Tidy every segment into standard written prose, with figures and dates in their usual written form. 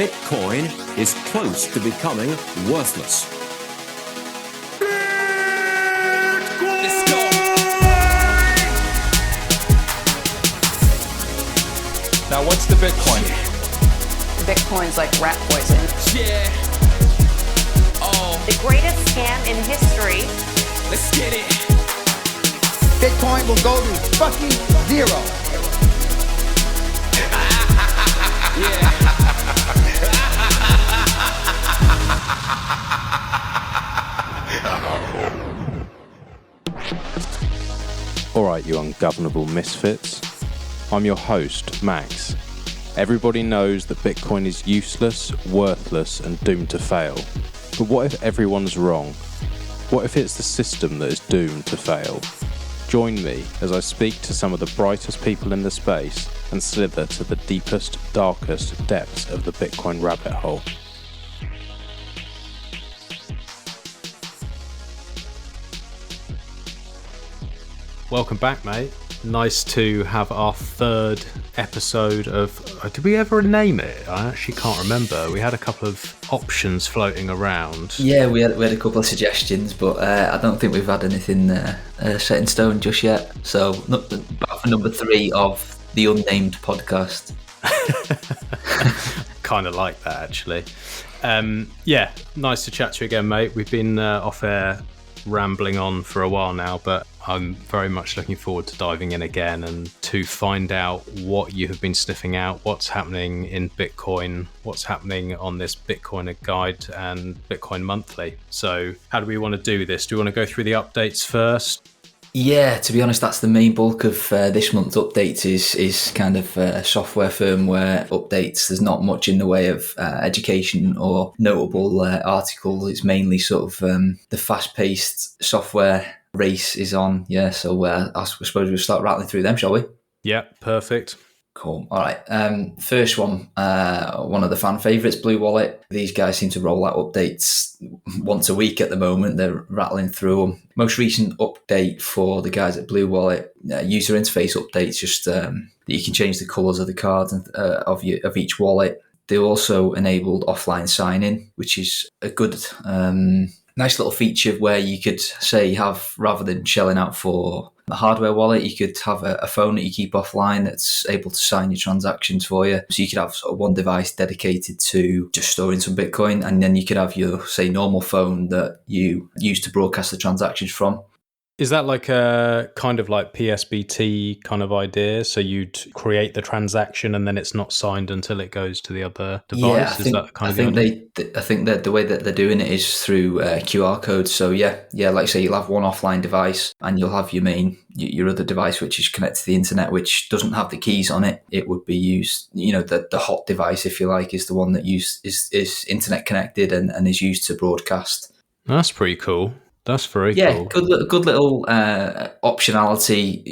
Bitcoin is close to becoming worthless. Let's go. Now, what's the Bitcoin? Bitcoin's like rat poison. Yeah. Oh, The greatest scam in history. let's get it. Bitcoin will go to fucking zero. Yeah. Alright, you ungovernable misfits. I'm your host, Max. Everybody knows that Bitcoin is useless, worthless, and doomed to fail. But what if everyone's wrong? What if it's the system that is doomed to fail? Join me as I speak to some of the brightest people in the space and slither to the deepest, darkest depths of the Bitcoin rabbit hole. Welcome back, mate. Nice to have our third episode of... did we ever name it? I actually can't remember. We had a couple of options floating around. Yeah, we had a couple of suggestions, but I don't think we've had anything set in stone just yet. So, back for number 3 of the unnamed podcast. Kind of like that, actually. Yeah, nice to chat to you again, mate. We've been off air rambling on for a while now, but I'm very much looking forward to diving in again and to find out what you have been sniffing out, what's happening in Bitcoin, what's happening on this Bitcoiner guide and Bitcoin monthly. So how do we want to do this? Do we want to go through the updates first? Yeah, to be honest, that's the main bulk of this month's updates is kind of software firmware updates. There's not much in the way of education or notable articles. It's mainly sort of the fast-paced software race is on. Yeah, so I suppose we'll start rattling through them, shall we? Yeah, perfect. Cool. All right. First one of the fan favourites, Blue Wallet. These guys seem to roll out updates once a week at the moment. They're rattling through them. Most recent update for the guys at Blue Wallet, user interface updates, just that you can change the colours of the cards of each wallet. They also enabled offline sign-in, which is a good, nice little feature where you could say rather than shelling out for the hardware wallet, you could have a phone that you keep offline that's able to sign your transactions for you. So you could have sort of one device dedicated to just storing some Bitcoin, and then you could have your, say, normal phone that you use to broadcast the transactions from. Is that like a kind of like PSBT kind of idea? So you'd create the transaction and then it's not signed until it goes to the other device? I think that the way that they're doing it is through QR codes. So yeah, like say you'll have one offline device and you'll have your other device which is connected to the internet, which doesn't have the keys on it. It would be used, the hot device, if you like, is the one that is internet connected and is used to broadcast. That's pretty cool. That's very cool. Yeah, good little optionality,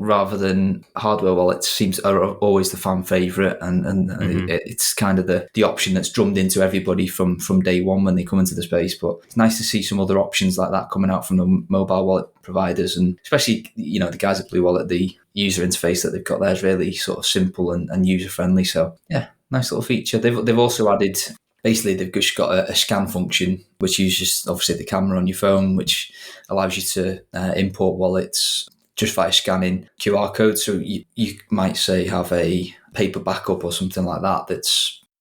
rather than hardware wallets are always the fan favourite, and it's kind of the option that's drummed into everybody from day one when they come into the space. But it's nice to see some other options like that coming out from the mobile wallet providers, and especially, the guys at Blue Wallet, the user interface that they've got there is really sort of simple and user-friendly. So yeah, nice little feature. They've also added... Basically, they've just got a scan function, which uses obviously the camera on your phone, which allows you to import wallets just via scanning QR codes. So you might say have a paper backup or something like that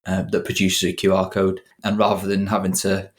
that produces a QR code, and rather than having to,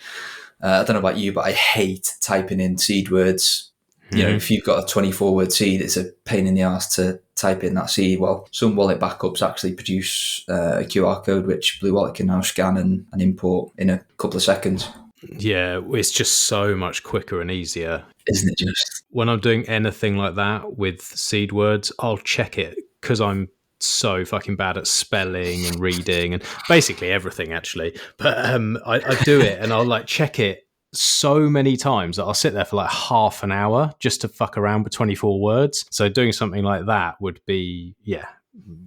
I don't know about you, but I hate typing in seed words. If you've got a 24-word seed, it's a pain in the arse to type in that seed. Well, some wallet backups actually produce a QR code, which Blue Wallet can now scan and import in a couple of seconds. Yeah, it's just so much quicker and easier. Isn't it just? When I'm doing anything like that with seed words, I'll check it because I'm so fucking bad at spelling and reading and basically everything, actually. But I do it and I'll check it so many times that I'll sit there for half an hour just to fuck around with 24 words. So doing something like that would be,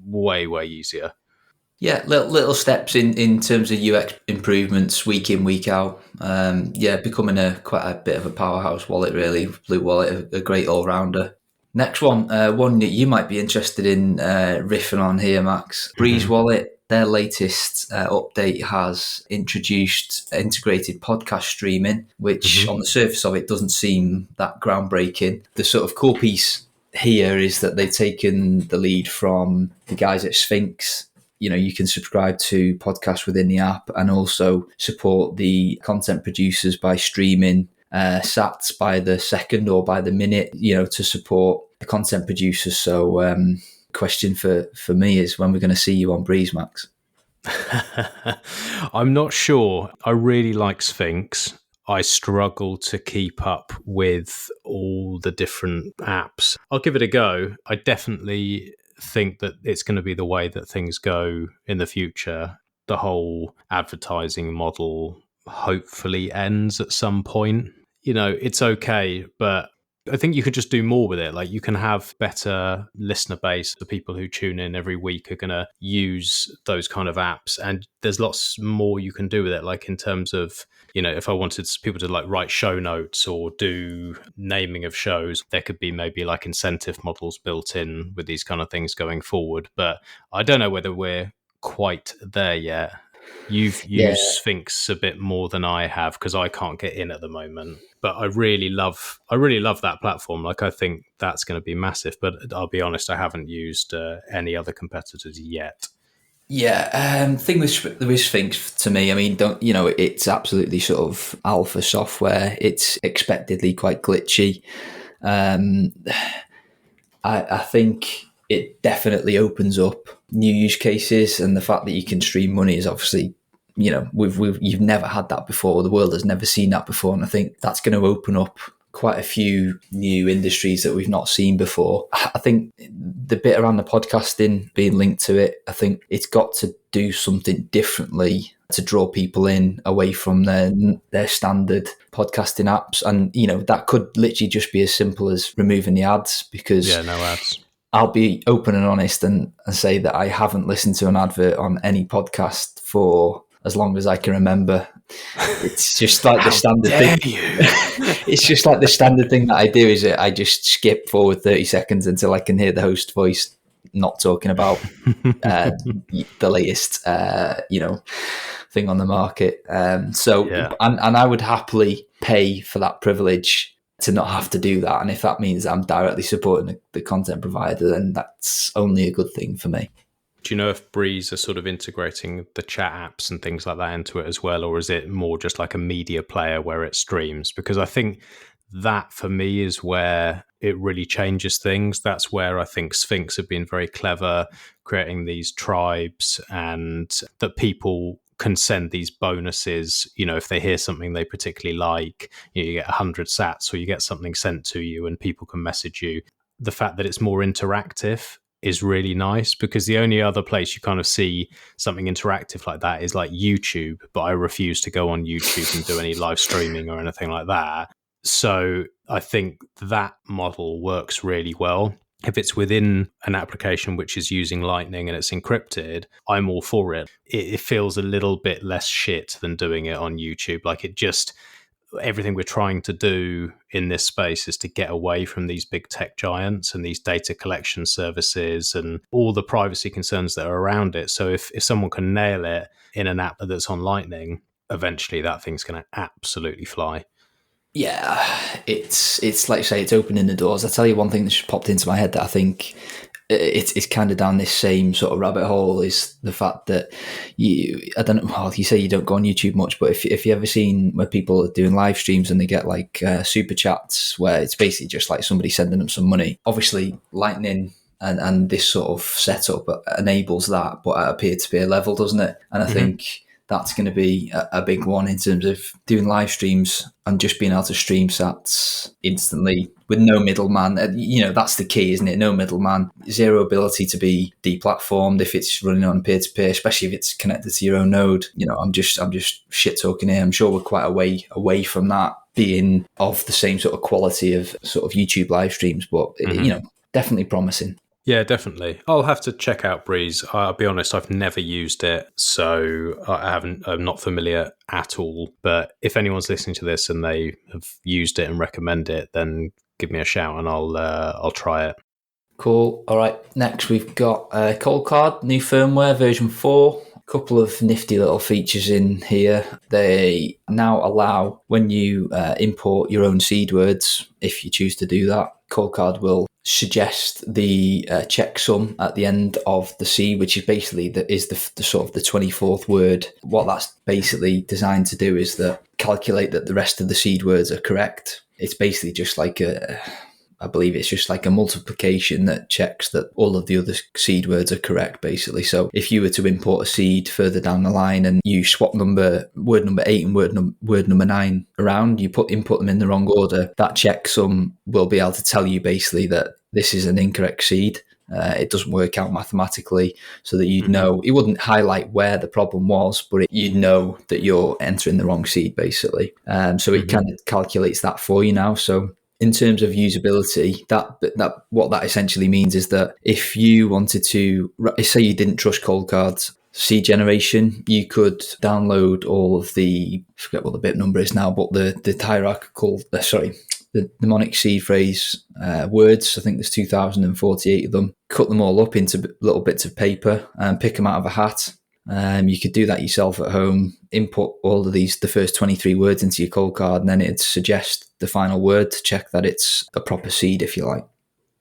way, way easier. Yeah, little steps in terms of UX improvements week in, week out. Becoming quite a bit of a powerhouse wallet, really. Blue Wallet, a great all-rounder. Next one that you might be interested in riffing on here, Max. Breeze Wallet. their latest update has introduced integrated podcast streaming, which on the surface of it doesn't seem that groundbreaking. The sort of core piece here is that they've taken the lead from the guys at Sphinx. You can subscribe to podcasts within the app and also support the content producers by streaming sats by the second or by the minute, to support the content producers. So question for me is when we're going to see you on Breeze, Max. I'm not sure. I really like Sphinx. I struggle to keep up with all the different apps. I'll give it a go. I definitely think that it's going to be the way that things go in the future. The whole advertising model hopefully ends at some point. It's okay, but I think you could just do more with it. Like, you can have better listener base. The people who tune in every week are going to use those kind of apps, and there's lots more you can do with it. Like, in terms of, if I wanted people to like write show notes or do naming of shows, there could be maybe like incentive models built in with these kind of things going forward. But I don't know whether we're quite there yet. You've used Sphinx a bit more than I have because I can't get in at the moment. But I really love that platform. Like, I think that's going to be massive. But I'll be honest, I haven't used any other competitors yet. Yeah, thing with Sphinx to me, I mean, it's absolutely sort of alpha software. It's expectedly quite glitchy. I think it definitely opens up new use cases, and the fact that you can stream money is obviously, you've never had that before. The world has never seen that before, and I think that's going to open up quite a few new industries that we've not seen before. I think the bit around the podcasting being linked to it, I think it's got to do something differently to draw people in away from their standard podcasting apps. And, that could literally just be as simple as removing the ads, because no ads. I'll be open and honest and say that I haven't listened to an advert on any podcast for as long as I can remember. It's just like the standard thing. It's just like the standard thing that I do is I just skip forward 30 seconds until I can hear the host voice not talking about the latest, thing on the market. And I would happily pay for that privilege to not have to do that. And if that means I'm directly supporting the content provider, then that's only a good thing for me. Do you know if Breeze are sort of integrating the chat apps and things like that into it as well, or is it more just like a media player where it streams? Because I think that for me is where it really changes things. That's where I think Sphinx have been very clever, creating these tribes, and that people can send these bonuses. If they hear something they particularly like, you get 100 sats, or you get something sent to you and people can message you. The fact that it's more interactive is really nice, because the only other place you kind of see something interactive like that is like YouTube, but I refuse to go on YouTube and do any live streaming or anything like that. So I think that model works really well. If it's within an application which is using Lightning and it's encrypted, I'm all for it. It feels a little bit less shit than doing it on YouTube. Like, everything we're trying to do in this space is to get away from these big tech giants and these data collection services and all the privacy concerns that are around it. So if someone can nail it in an app that's on Lightning, eventually that thing's going to absolutely fly. Yeah, it's like you say, it's opening the doors. I'll tell you one thing that just popped into my head that I think it's kind of down this same sort of rabbit hole is the fact that you say you don't go on YouTube much, but if you ever seen where people are doing live streams and they get like super chats where it's basically just like somebody sending them some money. Obviously, Lightning and this sort of setup enables that, but at a peer-to-peer level, doesn't it? And I think that's going to be a big one in terms of doing live streams and just being able to stream sats instantly with no middleman. That's the key, isn't it? No middleman, zero ability to be deplatformed if it's running on peer-to-peer, especially if it's connected to your own node. I'm just shit talking here. I'm sure we're quite a way away from that being of the same sort of quality of sort of YouTube live streams, but definitely promising. Yeah, definitely. I'll have to check out Breeze. I'll be honest, I've never used it, so I'm not familiar at all. But if anyone's listening to this and they have used it and recommend it, then give me a shout and I'll try it. Cool. All right. Next, we've got Coldcard, new firmware, version 4. couple of nifty little features in here. They now allow, when you import your own seed words, if you choose to do that, Coldcard will suggest the checksum at the end of the seed, which is basically the sort of the 24th word. What that's basically designed to do is calculate that the rest of the seed words are correct. It's basically just like I believe it's just like a multiplication that checks that all of the other seed words are correct, basically. So if you were to import a seed further down the line and you swap word number 8 and word number 9 around, you input them in the wrong order, that checksum will be able to tell you basically that this is an incorrect seed. It doesn't work out mathematically, so that you'd know. It wouldn't highlight where the problem was, but you'd know that you're entering the wrong seed, basically. So it kind of calculates that for you now. So in terms of usability, that what that essentially means is that if you wanted to, say you didn't trust Coldcard's seed generation, you could download all of I forget what the bit number is now, but the hierarchical, the mnemonic seed phrase words. I think there's 2,048 of them. Cut them all up into little bits of paper and pick them out of a hat. You could do that yourself at home, input all of the first 23 words into your Coldcard, and then it'd suggest the final word to check that it's a proper seed, if you like.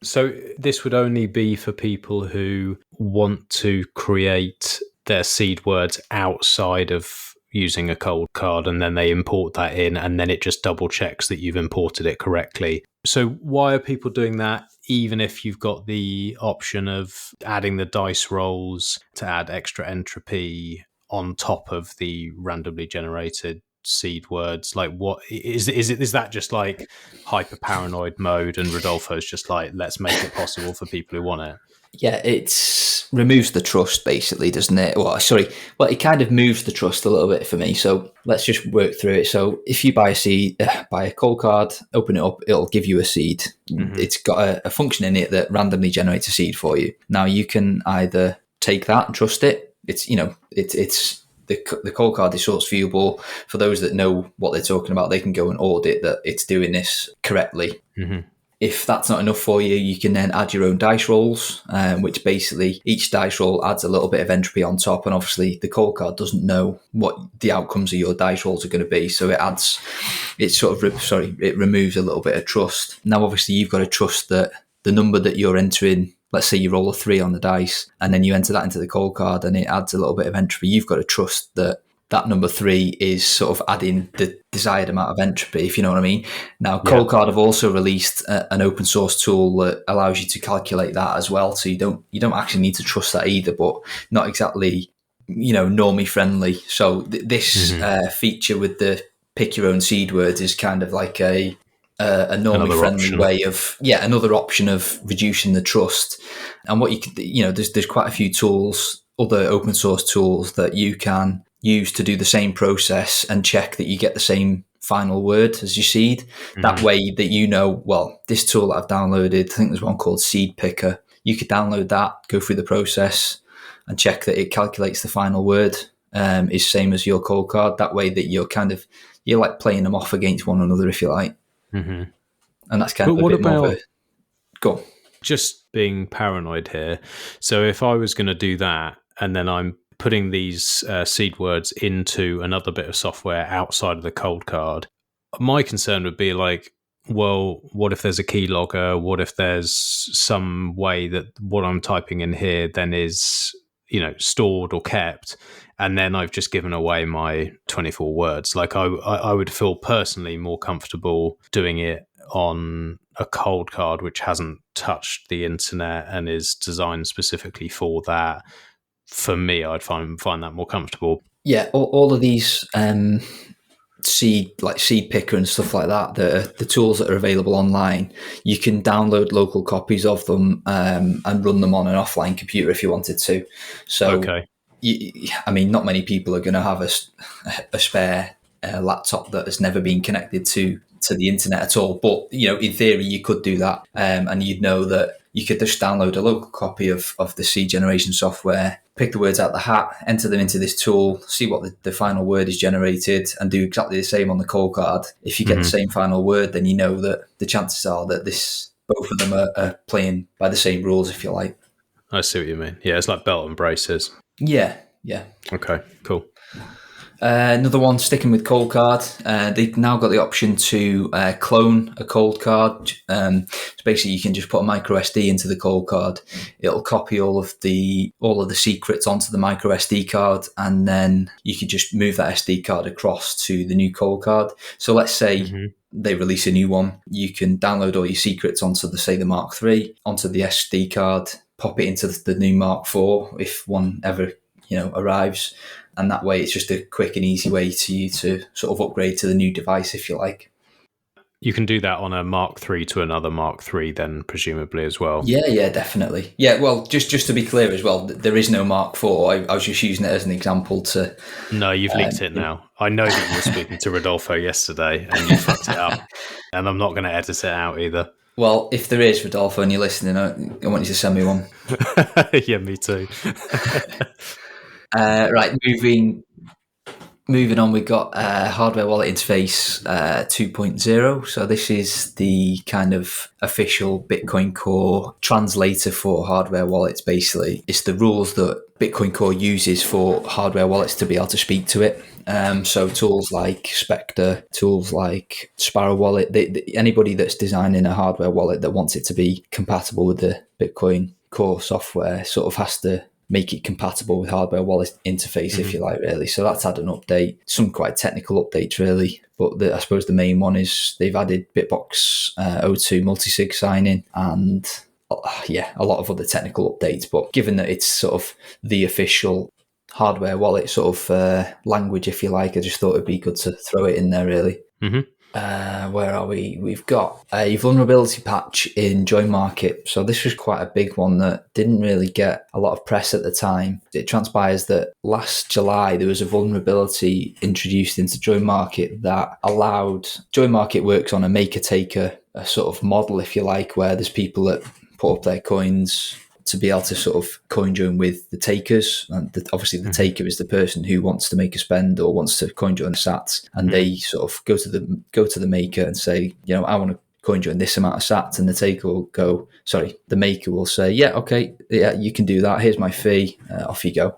So this would only be for people who want to create their seed words outside of using a Coldcard, and then they import that in, and then it just double checks that you've imported it correctly. So why are people doing that, even if you've got the option of adding the dice rolls to add extra entropy on top of the randomly generated seed words? Like, what is that just like hyper paranoid mode, and Rodolfo's just like, let's make it possible for people who want it? Yeah, it removes the trust, basically, doesn't it? Well, it kind of moves the trust a little bit for me. So let's just work through it. So if you buy a Coldcard, open it up, it'll give you a seed. It's got a function in it that randomly generates a seed for you. Now you can either take that and trust it. It's the Coldcard is source viewable. For those that know what they're talking about, they can go and audit that it's doing this correctly. If that's not enough for you, you can then add your own dice rolls, which basically each dice roll adds a little bit of entropy on top. And obviously the Coldcard doesn't know what the outcomes of your dice rolls are going to be. So it removes a little bit of trust. Now, obviously you've got to trust that the number that you're entering, let's say you roll a 3 on the dice and then you enter that into the Coldcard and it adds a little bit of entropy. You've got to trust that number 3 is sort of adding the desired amount of entropy, if you know what I mean. Now, Coldcard have also released an open source tool that allows you to calculate that as well. So you don't actually need to trust that either, but not exactly, normie friendly. So this feature with the pick your own seed words is kind of like a normie friendly way of, another option of reducing the trust. And what you could, there's quite a few tools, other open source tools that you can use to do the same process and check that you get the same final word as your seed. That way that this tool that I've downloaded, I think there's one called Seed Picker. You could download that, go through the process and check that it calculates the final word is same as your Coldcard. That way that you're like playing them off against one another, if you like. And that's kind of a bit more of a... Go on. Just being paranoid here. So if I was going to do that and then I'm putting these seed words into another bit of software outside of the Coldcard, my concern would be like, well, what if there's a keylogger? What if there's some way that what I'm typing in here then is, stored or kept, and then I've just given away my 24 words? Like I would feel personally more comfortable doing it on a Coldcard which hasn't touched the internet and is designed specifically for that. For me, I'd find that more comfortable. Yeah, all of these seed picker and stuff like that, the tools that are available online, you can download local copies of them and run them on an offline computer if you wanted to. So, not many people are going to have a spare laptop that has never been connected to the internet at all. But, in theory, you could do that, and you'd know that you could just download a local copy of the seed generation software, pick the words out the hat, enter them into this tool, see what the final word is generated, and do exactly the same on the Coldcard. If you get the same final word, then you know that the chances are that both of them are playing by the same rules, if you like. I see what you mean. Yeah, it's like belt and braces. Yeah, Yeah. Okay, cool. Another one, sticking with Coldcard, they've now got the option to clone a Coldcard. So basically, you can just put a micro SD into the Coldcard. It'll copy all of the secrets onto the micro SD card, and then you can just move that SD card across to the new Coldcard. So let's say they release a new one, you can download all your secrets onto the Mark III, onto the SD card, pop it into the new Mark IV if one ever arrives. And that way, it's just a quick and easy way to sort of upgrade to the new device, if you like. You can do that on a Mark III to another Mark III then, presumably, as well. Yeah, definitely. Yeah, well, just to be clear as well, there is no Mark IV. I was just using it as an example to... No, you've leaked it now. I know that you were speaking to Rodolfo yesterday and you fucked it up. And I'm not going to edit it out either. Well, if there is, Rodolfo, and you're listening, I want you to send me one. Yeah, me too. Right, moving on, we've got hardware wallet interface 2.0. So this is the kind of official Bitcoin Core translator for hardware wallets, basically. It's the rules that Bitcoin Core uses for hardware wallets to be able to speak to it. So tools like Specter, tools like Sparrow Wallet, anybody that's designing a hardware wallet that wants it to be compatible with the Bitcoin Core software sort of has to make it compatible with hardware wallet interface, if you like, really. So that's had an update, some quite technical updates, really. But I suppose the main one is they've added Bitbox O2 multi-sig signing and, a lot of other technical updates. But given that it's sort of the official hardware wallet sort of language, if you like, I just thought it'd be good to throw it in there, really. Where are we? We've got a vulnerability patch in Join Market. So this was quite a big one that didn't really get a lot of press at the time. It transpires that last July there was a vulnerability introduced into Join Market that allowed... Join Market works on a maker-taker a sort of model, if you like, where there's people that put up their coins to be able to sort of coin join with the takers. And obviously the taker is the person who wants to make a spend or wants to coin join the sats. And they sort of go to the maker and say, I want to coin join this amount of sats. And the taker will the maker will say, yeah, okay, yeah, you can do that. Here's my fee. Off you go.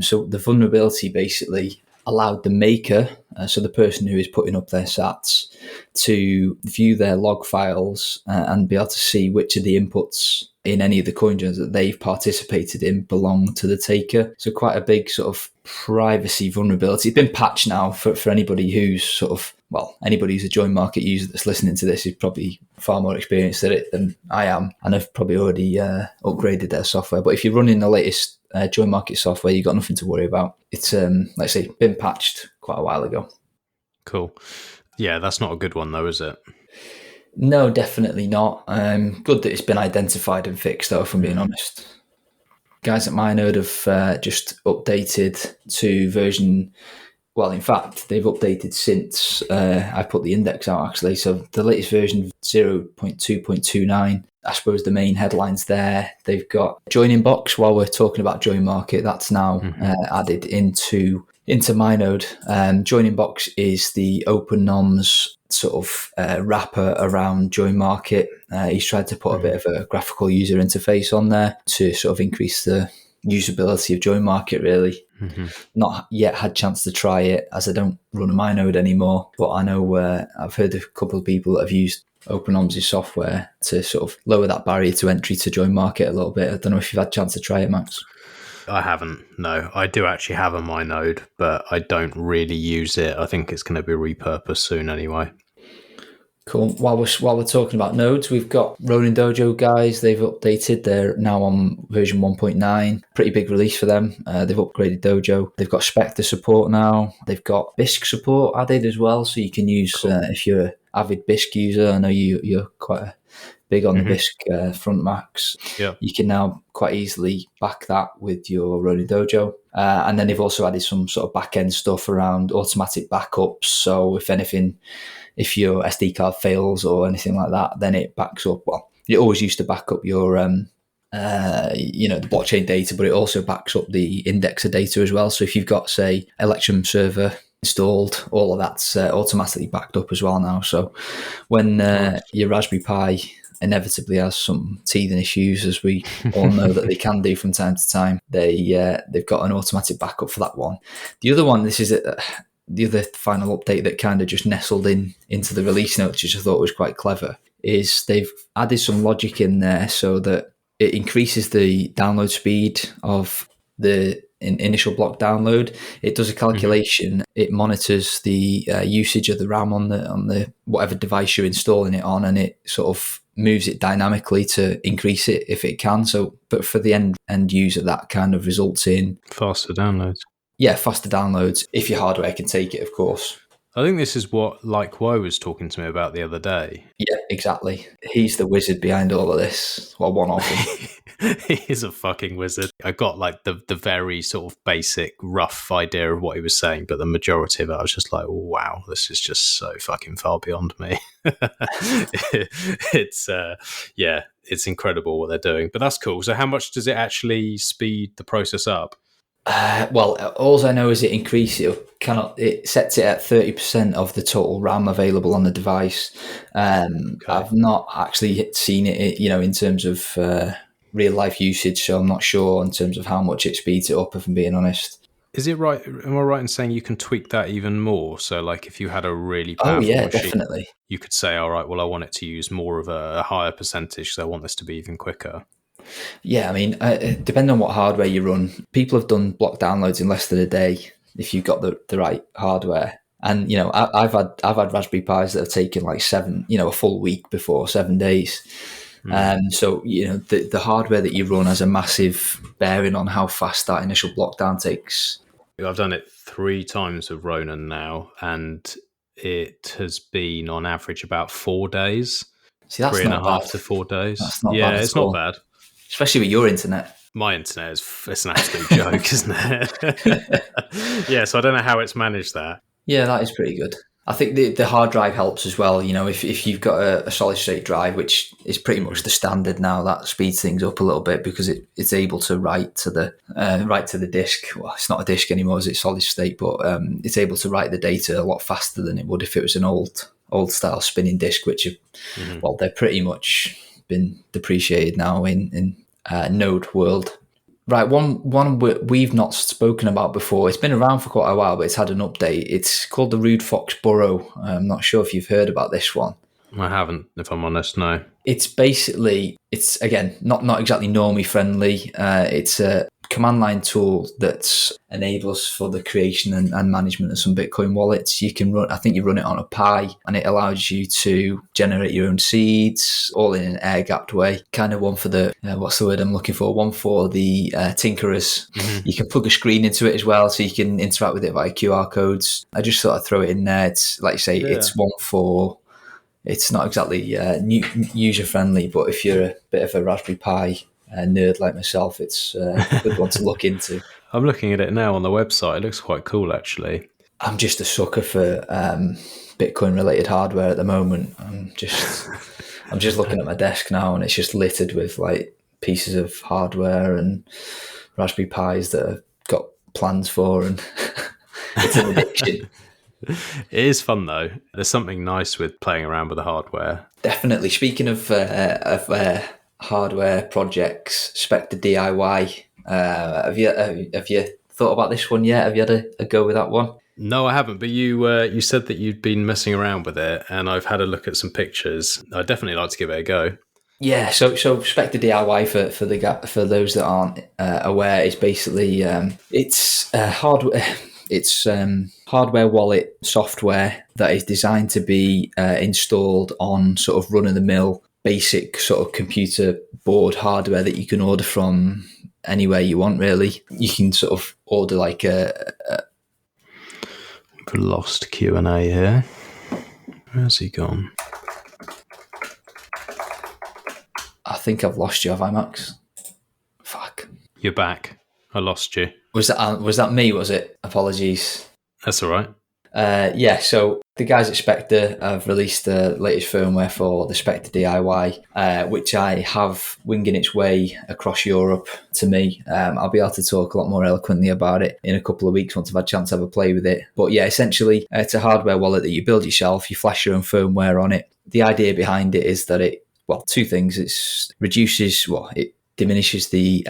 So the vulnerability basically allowed the maker, so the person who is putting up their sats, to view their log files and be able to see which of the inputs in any of the coin joins that they've participated in belong to the taker. So quite a big sort of privacy vulnerability. It's been patched now for anybody who's sort of, anybody who's a Join Market user that's listening to this is probably far more experienced at it than I am, and have probably already upgraded their software. But if you're running the latest Join Market software, you've got nothing to worry about. It's, like I say, been patched quite a while ago. Cool. Yeah, that's not a good one though, is it? No, definitely not. Good that it's been identified and fixed, though, if I'm being honest. Guys at Mynode have just updated to version... Well, in fact, they've updated since I put the index out, actually. So the latest version, 0.2.29. I suppose the main headlines there, they've got Join Inbox. While we're talking about Join Market, that's now added into Mynode. Join Inbox is the OpenNOM's sort of wrapper around Join Market. He's tried to put a bit of a graphical user interface on there to sort of increase the usability of Join Market, really. Not yet had a chance to try it, as I don't run a Mynode anymore, but I know I've heard a couple of people that have used OpenOMS' software to sort of lower that barrier to entry to Join Market a little bit. I don't know if you've had a chance to try it, Max. I haven't, no. I do actually have a Mynode, but I don't really use it. I think it's going to be repurposed soon anyway. Cool. While we're talking about nodes, we've got Ronin Dojo guys. They've updated. They're now on version 1.9. Pretty big release for them. They've upgraded Dojo. They've got Specter support now. They've got BISC support added as well, so you can use if you're an avid BISC user. I know you're quite big on the BISC front, Max. Yeah. You can now quite easily back that with your Ronin Dojo. And then they've also added some sort of back-end stuff around automatic backups. So if your SD card fails or anything like that, then it backs up. Well, it always used to back up your, the blockchain data, but it also backs up the indexer data as well. So if you've got, say, Electrum server installed, all of that's automatically backed up as well now. So when your Raspberry Pi inevitably has some teething issues, as we all know that they can do from time to time. They've got an automatic backup for that one. The other one, this is the other final update that kind of just nestled into the release notes, which I thought was quite clever, is they've added some logic in there so that it increases the download speed of the initial block download. It does a calculation. It monitors the usage of the RAM on the whatever device you're installing it on, and it sort of moves it dynamically to increase it if it can. So, but for the end user, that kind of results in faster downloads. Yeah, faster downloads if your hardware can take it, of course. I think this is what Likewise was talking to me about the other day. Yeah, exactly. He's the wizard behind all of this, or one of them. He is a fucking wizard. I got like the very sort of basic, rough idea of what he was saying, but the majority of it, I was just like, wow, this is just so fucking far beyond me. It's incredible what they're doing, but that's cool. So how much does it actually speed the process up? Well, all I know is it increases. It sets it at 30% of the total RAM available on the device. Okay. I've not actually seen it, in terms of real life usage, so I'm not sure in terms of how much it speeds it up, if I'm being honest. Is it right? Am I right in saying you can tweak that even more? So, like, if you had a really powerful machine, definitely, you could say, "All right, well, I want it to use more of a higher percentage, so I want this to be even quicker." Yeah, I mean, depending on what hardware you run, people have done block downloads in less than a day if you've got the right hardware. And I've had Raspberry Pis that have taken like a full week before 7 days. So the hardware that you run has a massive bearing on how fast that initial block down takes. I've done it 3 times with Ronan now, and it has been on average about 4 days. See, that's 3.5 to 4 days. That's not bad. It's not bad. Especially with your internet. My internet it's an absolute joke, isn't it? Yeah, so I don't know how it's managed that. Yeah, that is pretty good. I think the hard drive helps as well. If you've got a solid state drive, which is pretty much the standard now, that speeds things up a little bit because it's able to write to the disk. Well, it's not a disk anymore, it's solid state, but it's able to write the data a lot faster than it would if it was an old style spinning disk, which they're pretty much been depreciated now in node world. Right, one we've not spoken about before. It's been around for quite a while, but it's had an update. It's called the Rude Fox Burrow. I'm not sure if you've heard about this one. I haven't, if I'm honest, no. It's again not exactly normie friendly. It's a command line tool that enables for the creation and management of some Bitcoin wallets. You can run it on a Pi, and it allows you to generate your own seeds, all in an air-gapped way. Kind of one for the what's the word I'm looking for? One for the tinkerers. Mm-hmm. You can plug a screen into it as well, so you can interact with it via QR codes. I just thought I'd throw it in there. It's like you say, It's one for. It's not exactly user friendly, but if you're a bit of a Raspberry Pi nerd like myself, it's a good one to look into. I'm looking at it now on the website. It looks quite cool, actually. I'm just a sucker for Bitcoin related hardware at the moment. I'm just looking at my desk now, and it's just littered with like pieces of hardware and Raspberry Pis that I've got plans for, and it's an addiction. It is fun though. There's something nice with playing around with the hardware. Definitely. Speaking of hardware projects, Specter DIY. Have you thought about this one yet? Have you had a go with that one? No, I haven't. But you said that you'd been messing around with it, and I've had a look at some pictures. I'd definitely like to give it a go. Yeah. So Specter DIY for those that aren't aware is basically it's hardware. It's hardware wallet software that is designed to be installed on sort of run-of-the-mill basic sort of computer board hardware that you can order from anywhere you want, really. You can sort of order like We've lost Q&A here. Where's he gone? I think I've lost you, have I, Max? Fuck. You're back. I lost you. Was that me, was it? Apologies. That's all right. So the guys at Spectre have released the latest firmware for the Spectre DIY, which I have winging its way across Europe to me. I'll be able to talk a lot more eloquently about it in a couple of weeks once I've had a chance to have a play with it. But yeah, essentially, it's a hardware wallet that you build yourself. You flash your own firmware on it. The idea behind it is that it well, two things. It diminishes the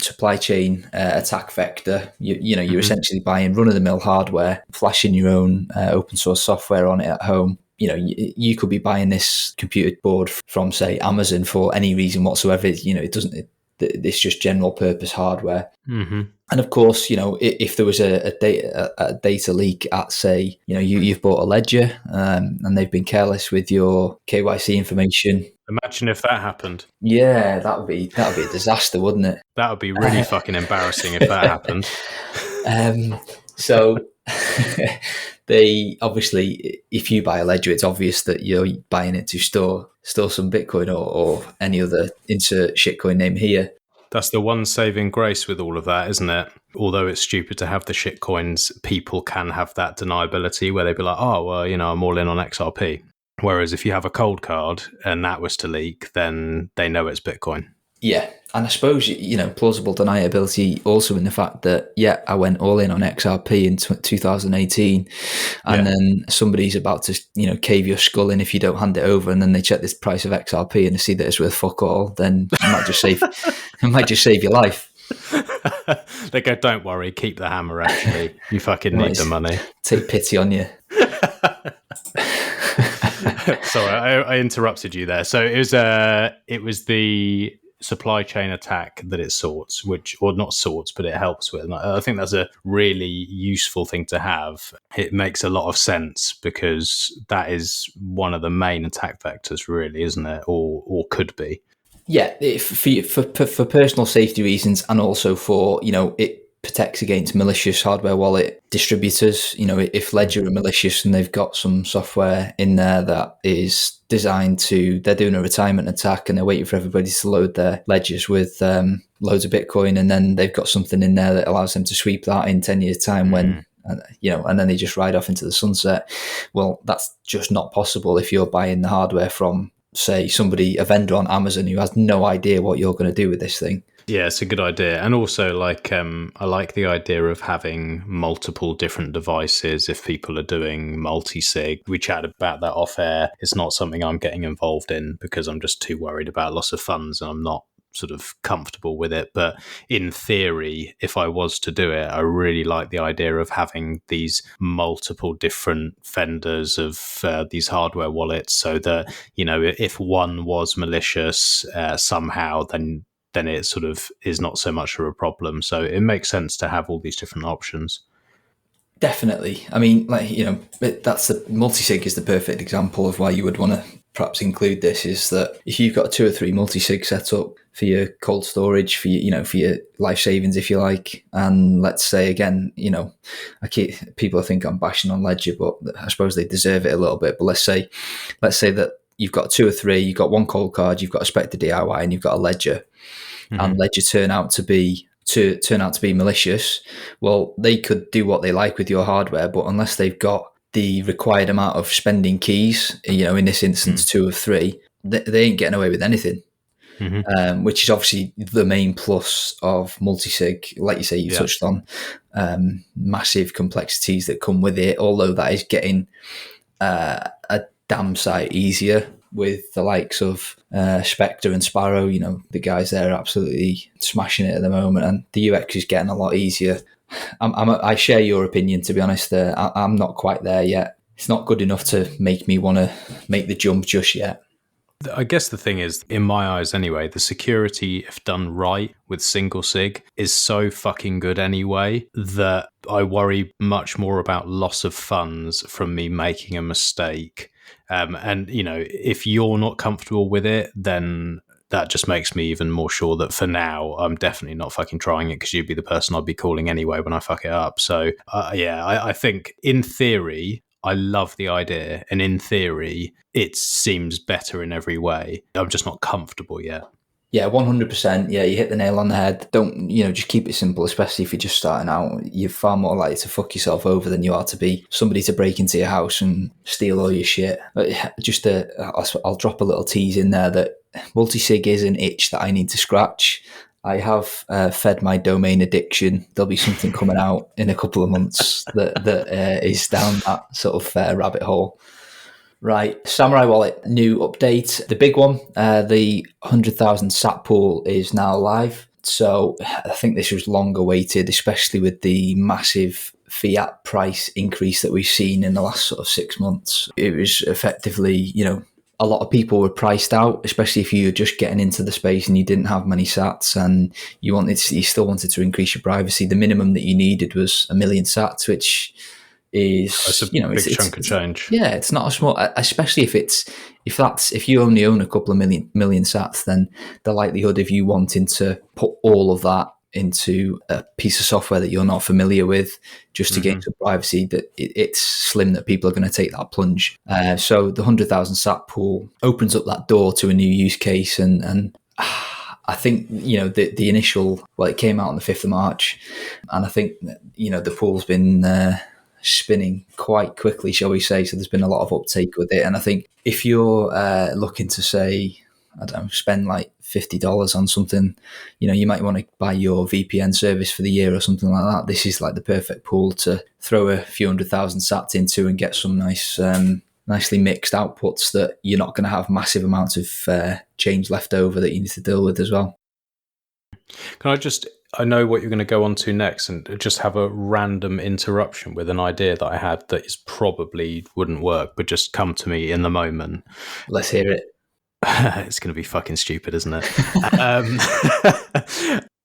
supply chain attack vector. You're essentially buying run-of-the-mill hardware, flashing your own open source software on it at home. You could be buying this computer board from, say, Amazon for any reason whatsoever. It's just general purpose hardware. Mm-hmm. And of course, if there was a data leak at, say, you've bought a ledger and they've been careless with your KYC information. Imagine if that happened. Yeah, that would be a disaster, wouldn't it? That would be really fucking embarrassing if that happened. So they obviously, if you buy a ledger, it's obvious that you're buying it to store some Bitcoin or any other insert shitcoin name here. That's the one saving grace with all of that, isn't it? Although it's stupid to have the shitcoins, people can have that deniability where they'd be like, oh, well, I'm all in on XRP. Whereas if you have a cold card and that was to leak, then they know it's Bitcoin. Yeah. And I suppose, plausible deniability also in the fact that, I went all in on XRP in 2018 and then somebody's about to, cave your skull in if you don't hand it over, and then they check this price of XRP and they see that it's worth fuck all, then it might just save your life. They go, don't worry, keep the hammer, actually. You fucking need the money. Take pity on you. Sorry, I interrupted you there. So it was the supply chain attack that it sorts, but it helps with. And I think that's a really useful thing to have. It makes a lot of sense because that is one of the main attack vectors, really, isn't it? Or could be. Yeah, for personal safety reasons, and also for, it protects against malicious hardware wallet distributors. If Ledger are malicious and they've got some software in there that is designed they're doing a retirement attack and they're waiting for everybody to load their ledgers with loads of Bitcoin, and then they've got something in there that allows them to sweep that in 10 years time when, and then they just ride off into the sunset. Well, that's just not possible if you're buying the hardware from, say, a vendor on Amazon who has no idea what you're going to do with this thing. Yeah, it's a good idea. And also, I like the idea of having multiple different devices if people are doing multi-sig. We chatted about that off air. It's not something I'm getting involved in because I'm just too worried about loss of funds and I'm not sort of comfortable with it. But in theory, if I was to do it, I really like the idea of having these multiple different vendors of these hardware wallets so that, if one was malicious somehow, then it sort of is not so much of a problem. So it makes sense to have all these different options. Definitely. I mean, that's the multi-sig is the perfect example of why you would want to perhaps include this, is that if you've got 2 or 3 multi-sig set up for your cold storage, for your life savings, if you like, and let's say again, people think I'm bashing on Ledger, but I suppose they deserve it a little bit. But let's say that you've got 2 or 3, you've got one cold card, you've got a Specter DIY, and you've got a Ledger, and Ledger turn out to be malicious. Well, they could do what they like with your hardware, but unless they've got the required amount of spending keys, in this instance 2 of 3, they ain't getting away with anything. Which is obviously the main plus of multi-sig. Like you say, you touched on massive complexities that come with it, although that is getting a damn sight easier with the likes of Specter and Sparrow. The guys there are absolutely smashing it at the moment, and the UX is getting a lot easier. I share your opinion, to be honest. I'm not quite there yet. It's not good enough to make me want to make the jump just yet. I guess the thing is, in my eyes anyway, the security, if done right with single sig, is so fucking good anyway that I worry much more about loss of funds from me making a mistake. And, if you're not comfortable with it, then that just makes me even more sure that for now, I'm definitely not fucking trying it, because you'd be the person I'd be calling anyway when I fuck it up. So, I think in theory, I love the idea. And in theory, it seems better in every way. I'm just not comfortable yet. Yeah, 100%. Yeah, you hit the nail on the head. Don't, just keep it simple, especially if you're just starting out. You're far more likely to fuck yourself over than you are to be somebody to break into your house and steal all your shit. I'll drop a little tease in there that multi-sig is an itch that I need to scratch. I have fed my domain addiction. There'll be something coming out in a couple of months that is down that sort of rabbit hole. Right, Samurai Wallet, new update. The big one, the 100,000 sat pool is now live. So I think this was long awaited, especially with the massive fiat price increase that we've seen in the last sort of 6 months. It was effectively, a lot of people were priced out, especially if you were just getting into the space and you didn't have many sats and you still wanted to increase your privacy. The minimum that you needed was 1 million sats, which is That's a big chunk of change. Yeah, it's not a small, especially if you only own a couple of million sats, then the likelihood of you wanting to put all of that into a piece of software that you're not familiar with just to gain some privacy, that it's slim that people are going to take that plunge. So the 100,000 sat pool opens up that door to a new use case, and I think, the initial, it came out on the 5th of March, and I think, the pool's been spinning quite quickly, shall we say. So there's been a lot of uptake with it. And I think if you're looking to, say, I don't know, spend like $50 on something, you might want to buy your VPN service for the year or something like that. This is like the perfect pool to throw a few 100,000 sats into and get some nicely mixed outputs that you're not going to have massive amounts of change left over that you need to deal with as well. I know what you're going to go on to next, and just have a random interruption with an idea that I had that is probably wouldn't work, but just come to me in the moment. Let's hear it. It's going to be fucking stupid, isn't it?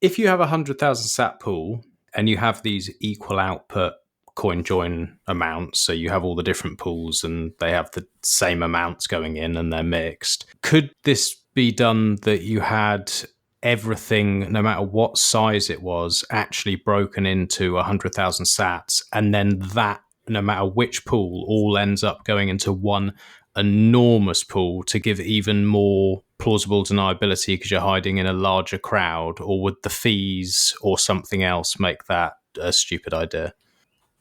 If you have 100,000 sat pool and you have these equal output coin join amounts, so you have all the different pools and they have the same amounts going in and they're mixed, could this be done that you had everything, no matter what size it was, actually broken into 100,000 sats, and then that, no matter which pool, all ends up going into one enormous pool to give even more plausible deniability because you're hiding in a larger crowd? Or would the fees or something else make that a stupid idea?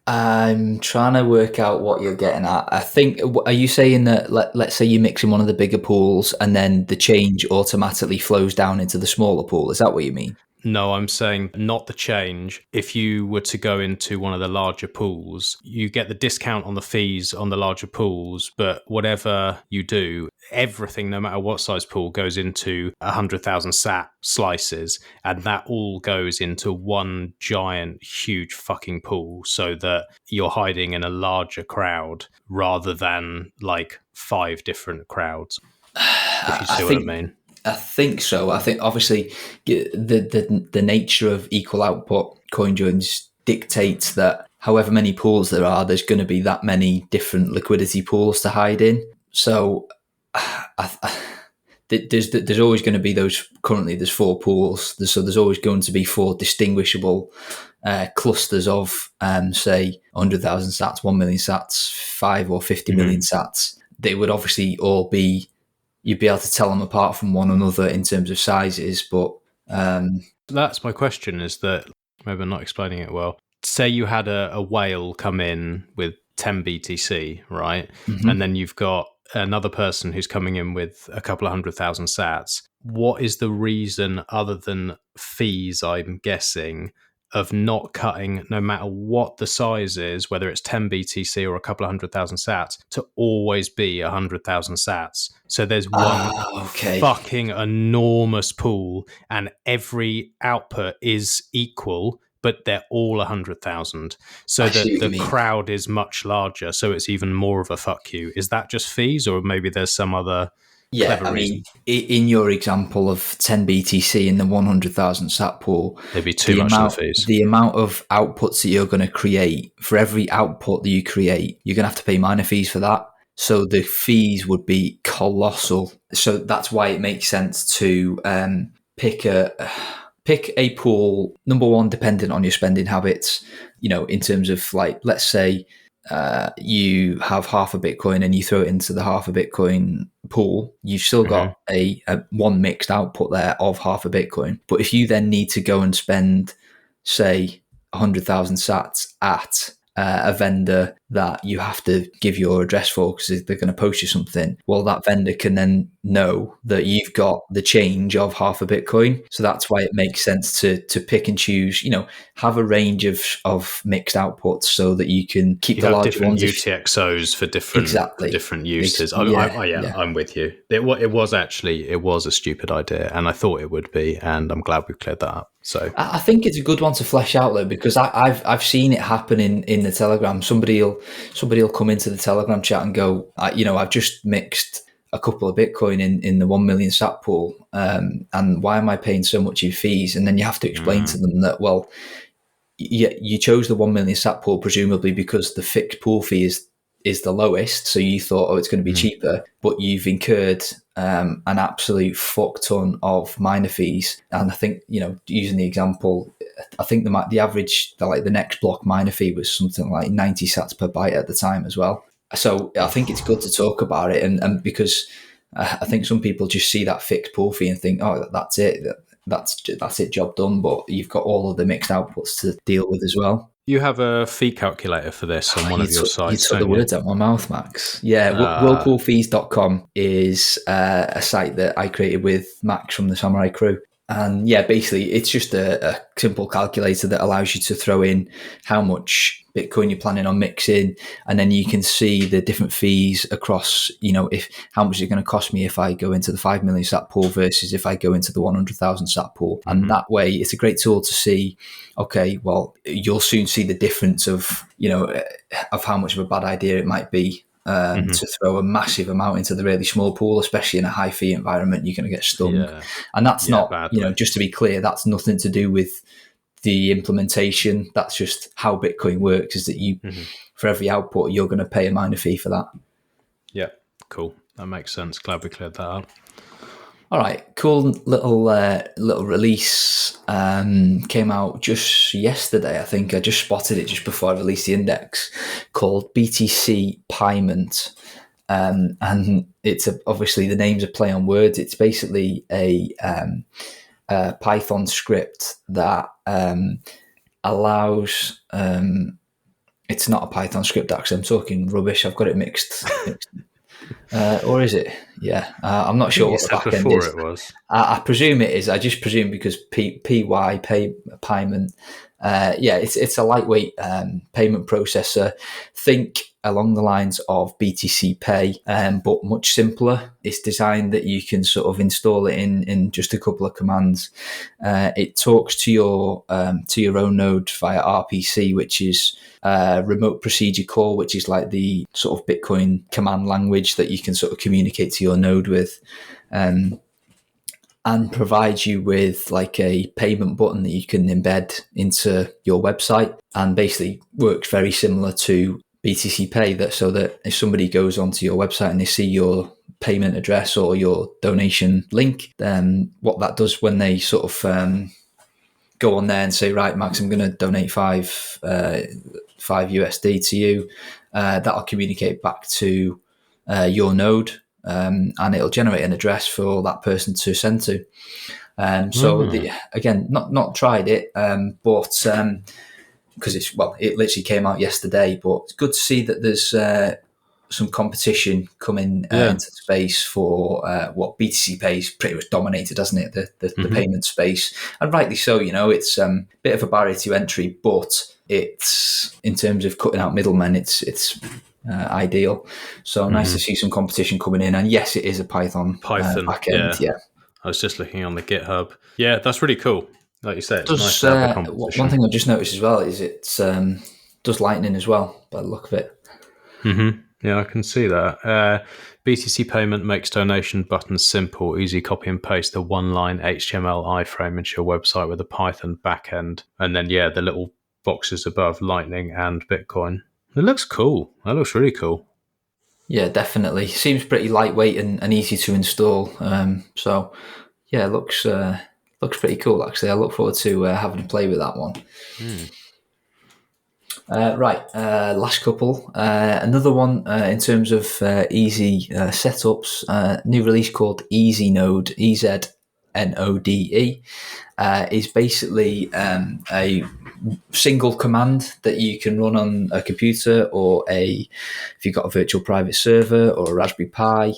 I'm trying to work out what you're getting at. I think, are you saying that, let's say you mix in one of the bigger pools and then the change automatically flows down into the smaller pool? Is that what you mean? No, I'm saying not the change. If you were to go into one of the larger pools, you get the discount on the fees on the larger pools, but whatever you do, everything, no matter what size pool, goes into 100,000 sat slices, and that all goes into one giant, huge fucking pool, so that you're hiding in a larger crowd rather than like 5 different crowds. If you see what I mean. I think so. I think obviously the nature of equal output coin joins dictates that however many pools there are, there's going to be that many different liquidity pools to hide in. So there's always going to be those. Currently, there's 4 pools, so there's always going to be 4 distinguishable clusters of, say, 100,000 sats, 1 million sats, 5 or 50 million sats. They would obviously all be. You'd be able to tell them apart from one another in terms of sizes, but that's my question, is that maybe I'm not explaining it well. Say you had a whale come in with 10 BTC, right? Mm-hmm. And then you've got another person who's coming in with a couple of 100,000 sats. What is the reason, other than fees, I'm guessing, of not cutting, no matter what the size is, whether it's 10 BTC or a couple of 100,000 sats, to always be 100,000 sats? So there's one fucking enormous pool, and every output is equal, but they're all 100,000. So that the crowd is much larger, so it's even more of a fuck you. Is that just fees, or maybe there's some other... Yeah, I mean, in your example of 10 BTC in the 100,000 sat pool, there'd be too much of the fees. The amount of outputs that you're going to create, for every output that you create, you're going to have to pay miner fees for that. So the fees would be colossal. So that's why it makes sense to pick a pool, number one, dependent on your spending habits, in terms of, like, let's say you have half a Bitcoin and you throw it into the half a Bitcoin pool, you've still got a one mixed output there of half a Bitcoin. But if you then need to go and spend, say, 100,000 sats at a vendor that you have to give your address for because they're going to post you something, well, that vendor can then know that you've got the change of half a Bitcoin. So that's why it makes sense to pick and choose, have a range of mixed outputs so that you can keep the larger different ones. UTXOs for different uses. I'm with you. It was a stupid idea, and I thought it would be, and I'm glad we've cleared that up. So I think it's a good one to flesh out though, because I've seen it happen in the Telegram. Somebody'll come into the Telegram chat and go, I've just mixed a couple of Bitcoin in the 1 million sat pool, and why am I paying so much in fees? And then you have to explain to them that, well, you chose the 1 million sat pool presumably because the fixed pool fee is the lowest, so you thought, it's going to be cheaper, but you've incurred an absolute fuck ton of miner fees. And I think, using the example, I think the average, the next block miner fee was something like 90 sats per byte at the time as well. So I think it's good to talk about it, and because I think some people just see that fixed pool fee and think, oh, that's it, that's it, job done. But you've got all of the mixed outputs to deal with as well. You have a fee calculator for this on one of your sites. You took the words out of my mouth, Max. Yeah, whirlpoolfees.com is a site that I created with Max from the Samourai crew. And yeah, basically, it's just a simple calculator that allows you to throw in how much Bitcoin you're planning on mixing, and then you can see the different fees across, if how much it's going to cost me if I go into the 5 million sat pool versus if I go into the 100,000 sat pool. And that way, it's a great tool to see, okay, well, you'll soon see the difference of, of how much of a bad idea it might be to throw a massive amount into the really small pool, especially in a high fee environment. You're going to get stung. Yeah. And that's not, badly. Just to be clear, that's nothing to do with the implementation. That's just how Bitcoin works, is that you, for every output, you're going to pay a miner fee for that. Yeah, cool. That makes sense. Glad we cleared that up. All right, cool little release came out just yesterday. I think I just spotted it just before I released the index, called BTC Payment, and it's obviously the name's a play on words. It's basically a Python script that allows. It's not a Python script, actually. I'm talking rubbish. I've got it mixed. Or is it? Yeah, I'm not sure what the back end is. It was. I presume it is. I just presume because PY payment. It's a lightweight payment processor. Think along the lines of BTC Pay, but much simpler. It's designed that you can sort of install it in just a couple of commands. It talks to your own node via RPC, which is remote procedure call, which is like the sort of Bitcoin command language that you can sort of communicate to your node with, and provides you with like a payment button that you can embed into your website, and basically works very similar to BTC Pay, so that if somebody goes onto your website and they see your payment address or your donation link, then what that does when they sort of go on there and say, right, Max, I'm going to donate 5 USD to you, that'll communicate back to your node, and it'll generate an address for that person to send to. Again, not tried it, but because it literally came out yesterday. But it's good to see that there's some competition coming into the space for what BTC Pay's pretty much dominated, hasn't it? The payment space, and rightly so. It's a bit of a barrier to entry, but it's, in terms of cutting out middlemen, it's ideal. So nice to see some competition coming in. And yes, it is a Python backend. Yeah. I was just looking on the GitHub. Yeah, that's really cool. Like you said, it's nice to have a competition. One thing I've just noticed as well is it does Lightning as well, by the look of it. Yeah, I can see that. BTC Payment makes donation buttons simple, easy copy and paste the one-line HTML iframe into your website with a Python backend. And then, the little boxes above, Lightning and Bitcoin. It looks cool. That looks really cool. Yeah, definitely. Seems pretty lightweight and easy to install. It looks pretty cool, actually. I look forward to having a play with that one. Last couple. Another one in terms of easy setups. New release called EasyNode, EZNode, is basically a single command that you can run on a computer or if you've got a virtual private server or a Raspberry Pi.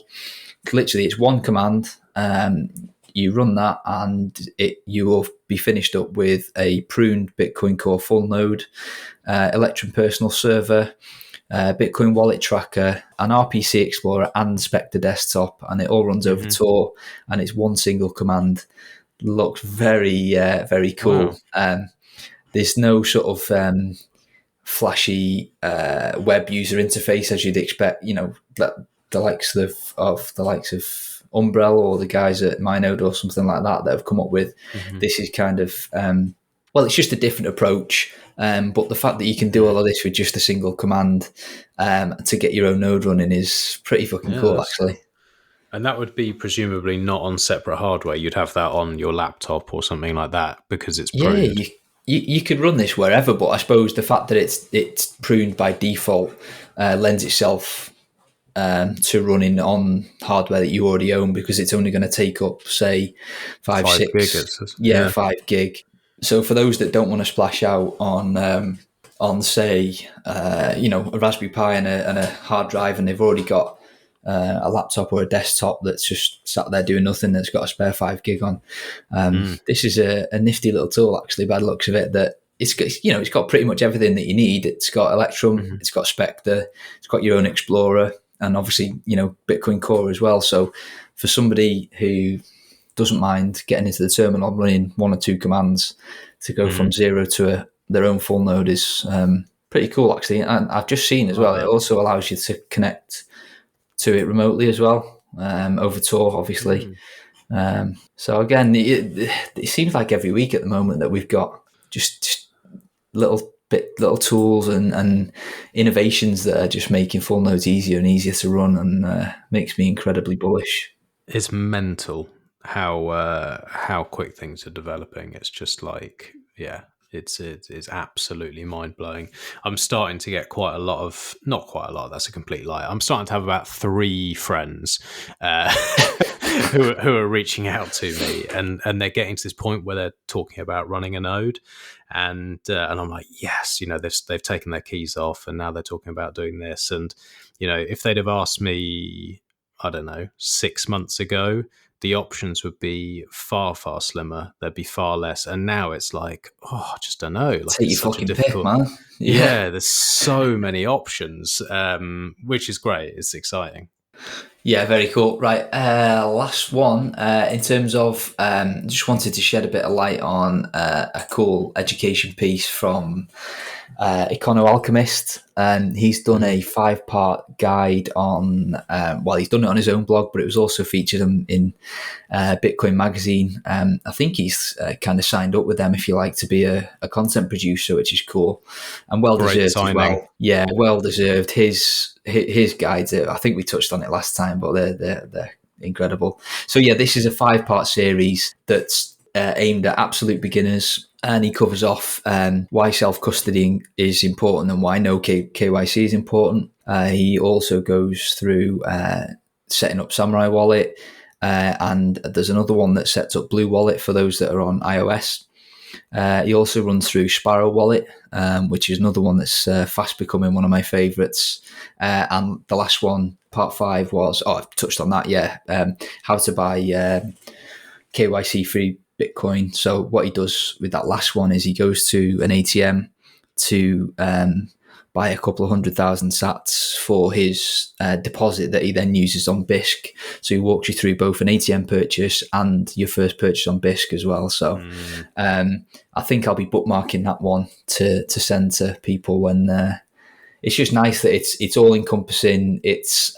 Literally, it's one command. You run that, and you will be finished up with a pruned Bitcoin Core full node, Electrum personal server, Bitcoin wallet tracker, an RPC Explorer, and Specter desktop, and it all runs over Tor, and it's one single command. Looks very, very cool. Wow. There's no sort of flashy web user interface as you'd expect. The likes of Umbrella or the guys at Mynode or something like that have come up with. This is kind of it's just a different approach. But the fact that you can do all of this with just a single command to get your own node running is pretty fucking cool, actually. And that would be presumably not on separate hardware. You'd have that on your laptop or something like that because it's pruned. You could run this wherever, but I suppose the fact that it's pruned by default lends itself to running on hardware that you already own, because it's only going to take up, say, 5 gig. 5 gig. So for those that don't want to splash out on say, a Raspberry Pi and a hard drive, and they've already got a laptop or a desktop that's just sat there doing nothing, that's got a spare 5 gig on. This is a nifty little tool, actually, by the looks of it, that it's got pretty much everything that you need. It's got Electrum, it's got Specter, it's got your own Explorer, and obviously, Bitcoin Core as well. So for somebody who doesn't mind getting into the terminal, running one or two commands to go from zero to their own full node is pretty cool, actually. And I've just seen as well, it also allows you to connect to it remotely as well, over Tor, obviously. So again, it seems like every week at the moment that we've got just little tools and innovations that are just making full nodes easier and easier to run, and makes me incredibly bullish. It's mental how quick things are developing. It's just like, it's absolutely mind-blowing. I'm starting to get not quite a lot, that's a complete lie. I'm starting to have about 3 friends who are reaching out to me, and they're getting to this point where they're talking about running a node, and I'm like, yes, they've taken their keys off, and now they're talking about doing this. And if they'd have asked me, I don't know, 6 months ago, the options would be far, far slimmer. There'd be far less. And now it's like, I just don't know. Like, take your fucking pick, man. Yeah, there's so many options, which is great. It's exciting. Yeah, very cool. Right, last one. In terms of, just wanted to shed a bit of light on a cool education piece from Econoalchemist. He's done a 5-part guide on, he's done it on his own blog, but it was also featured in Bitcoin Magazine. I think he's kind of signed up with them, if you like, to be a content producer, which is cool and well deserved as well. Yeah, well deserved. His guides, I think we touched on it last time, but they're incredible. So yeah, this is a 5-part series that's aimed at absolute beginners, and he covers off why self-custody is important and why no KYC is important. He also goes through setting up Samourai wallet, and there's another one that sets up Blue Wallet for those that are on iOS. He also runs through Sparrow Wallet, which is another one that's fast becoming one of my favourites. And the last one, part 5, was, I've touched on that, how to buy KYC-free Bitcoin. So what he does with that last one is he goes to an ATM to buy a couple of 100,000 sats for his deposit that he then uses on BISC. So he walks you through both an ATM purchase and your first purchase on BISC as well. So I think I'll be bookmarking that one to send to people when it's just nice that it's all encompassing. It's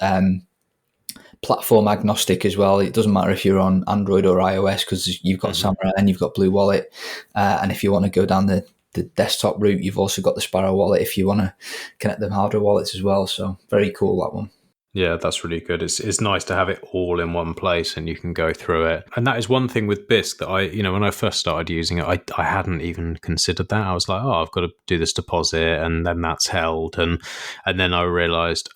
platform agnostic as well. It doesn't matter if you're on Android or iOS, because you've got Samourai and you've got Blue Wallet. And if you want to go down the desktop route, you've also got the Sparrow wallet if you want to connect them hardware wallets as well. So very cool, that one. Yeah, that's really good. It's nice to have it all in one place and you can go through it. And that is one thing with BISC that when I first started using it, I hadn't even considered that. I was like, I've got to do this deposit and then that's held. And then I realized,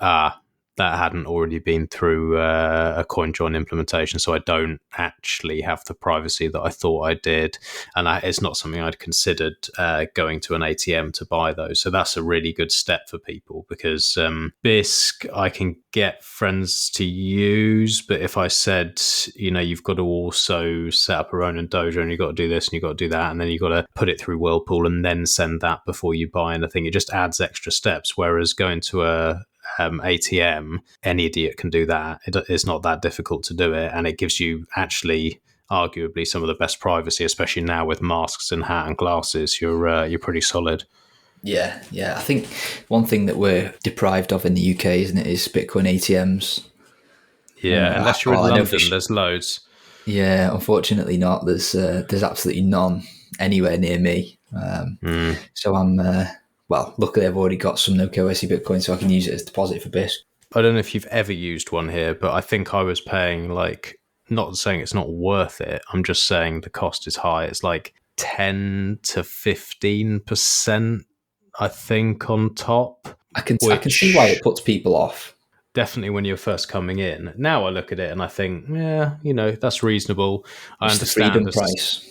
that hadn't already been through a CoinJoin implementation, so I don't actually have the privacy that I thought I did, and it's not something I'd considered going to an ATM to buy those. So that's a really good step for people, because Bisq I can get friends to use, but if I said, you've got to also set up a Ronin Dojo, and you've got to do this and you've got to do that, and then you've got to put it through Whirlpool and then send that before you buy anything, it just adds extra steps. Whereas going to a ATM, any idiot can do that. It's not that difficult to do it, and it gives you actually arguably some of the best privacy, especially now with masks and hat and glasses. You're pretty solid. Yeah. I think one thing that we're deprived of in the UK, isn't it, is Bitcoin ATMs. Yeah, unless you're in London, there's loads. Yeah, unfortunately not. There's absolutely none anywhere near me. So I'm luckily I've already got some no KYC Bitcoin, so I can use it as deposit for Bisq. I don't know if you've ever used one here, but I think I was paying, like, not saying it's not worth it, I'm just saying the cost is high. It's like 10 to 15%, I think, on top. I can see why it puts people off. Definitely when you're first coming in. Now I look at it and I think, yeah, that's reasonable. I understand the freedom price.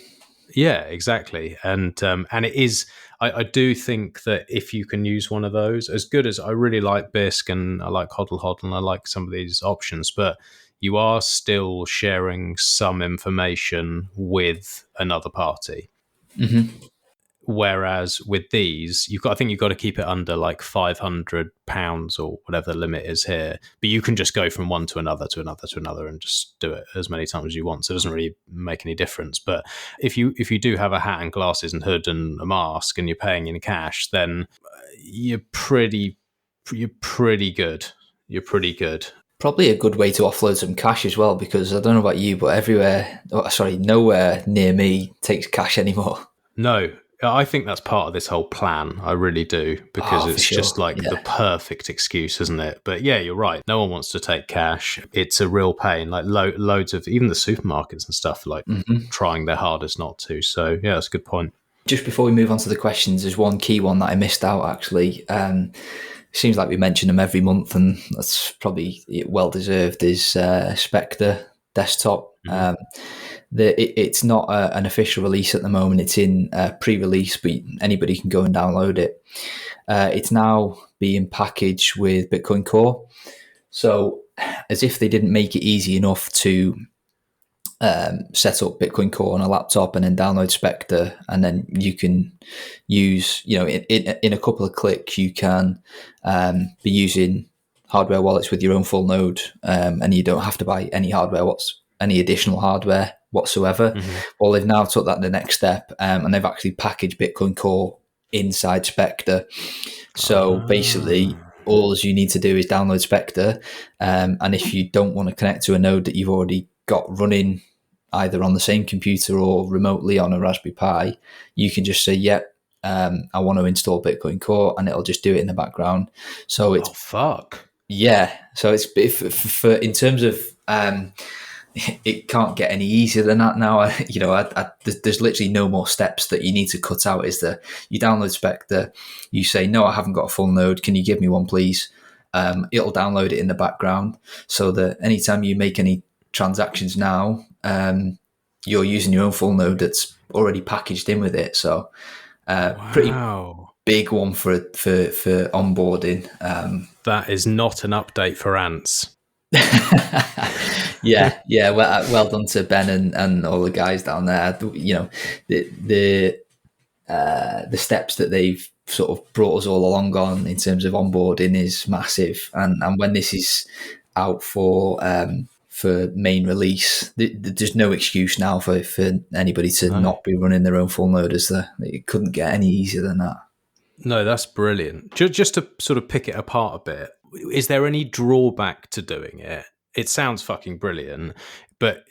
Yeah, exactly. And it is, I do think that if you can use one of those, as good as I really like Bisq and I like Hodl Hodl and I like some of these options, but you are still sharing some information with another party. Mm-hmm. Whereas with these, I think you've got to keep it under like £500 or whatever the limit is here. But you can just go from one to another to another to another and just do it as many times as you want. So it doesn't really make any difference. But if you do have a hat and glasses and hood and a mask and you're paying in cash, then you're pretty good. You're pretty good. Probably a good way to offload some cash as well, because I don't know about you, but nowhere near me takes cash anymore. No. I think that's part of this whole plan. I really do, because it's just like the perfect excuse, isn't it? But yeah, you're right. No one wants to take cash. It's a real pain. Like loads of even the supermarkets and stuff, like trying their hardest not to. So yeah, that's a good point. Just before we move on to the questions, there's one key one that I missed out actually. Seems like we mention them every month, and that's probably well deserved. Is Specter desktop. It's not an official release at the moment. It's in pre-release, but anybody can go and download it. It's now being packaged with Bitcoin Core. So as if they didn't make it easy enough to set up Bitcoin Core on a laptop and then download Specter, and then you can use, in a couple of clicks, you can be using hardware wallets with your own full node, and you don't have to buy any additional hardware whatsoever. Well, they've now took that the next step, and they've actually packaged Bitcoin Core inside Specter. So basically, all you need to do is download Specter, and if you don't want to connect to a node that you've already got running either on the same computer or remotely on a Raspberry Pi, you can just say, yep, I want to install Bitcoin Core, and it'll just do it in the background. So it's yeah. So it's for in terms of it can't get any easier than that now. There's literally no more steps that you need to cut out. Is that you download Specter, you say, no, I haven't got a full node. Can you give me one, please? It'll download it in the background, so that anytime you make any transactions now, you're using your own full node that's already packaged in with it. So pretty big one for onboarding. That is not an update for ants. yeah. Well done to Ben and all the guys down there. The steps that they've sort of brought us all along on in terms of onboarding is massive. And when this is out for main release, there's no excuse now for anybody to not be running their own full node. It couldn't get any easier than that. No, that's brilliant. Just to sort of pick it apart a bit, is there any drawback to doing it? It sounds fucking brilliant, but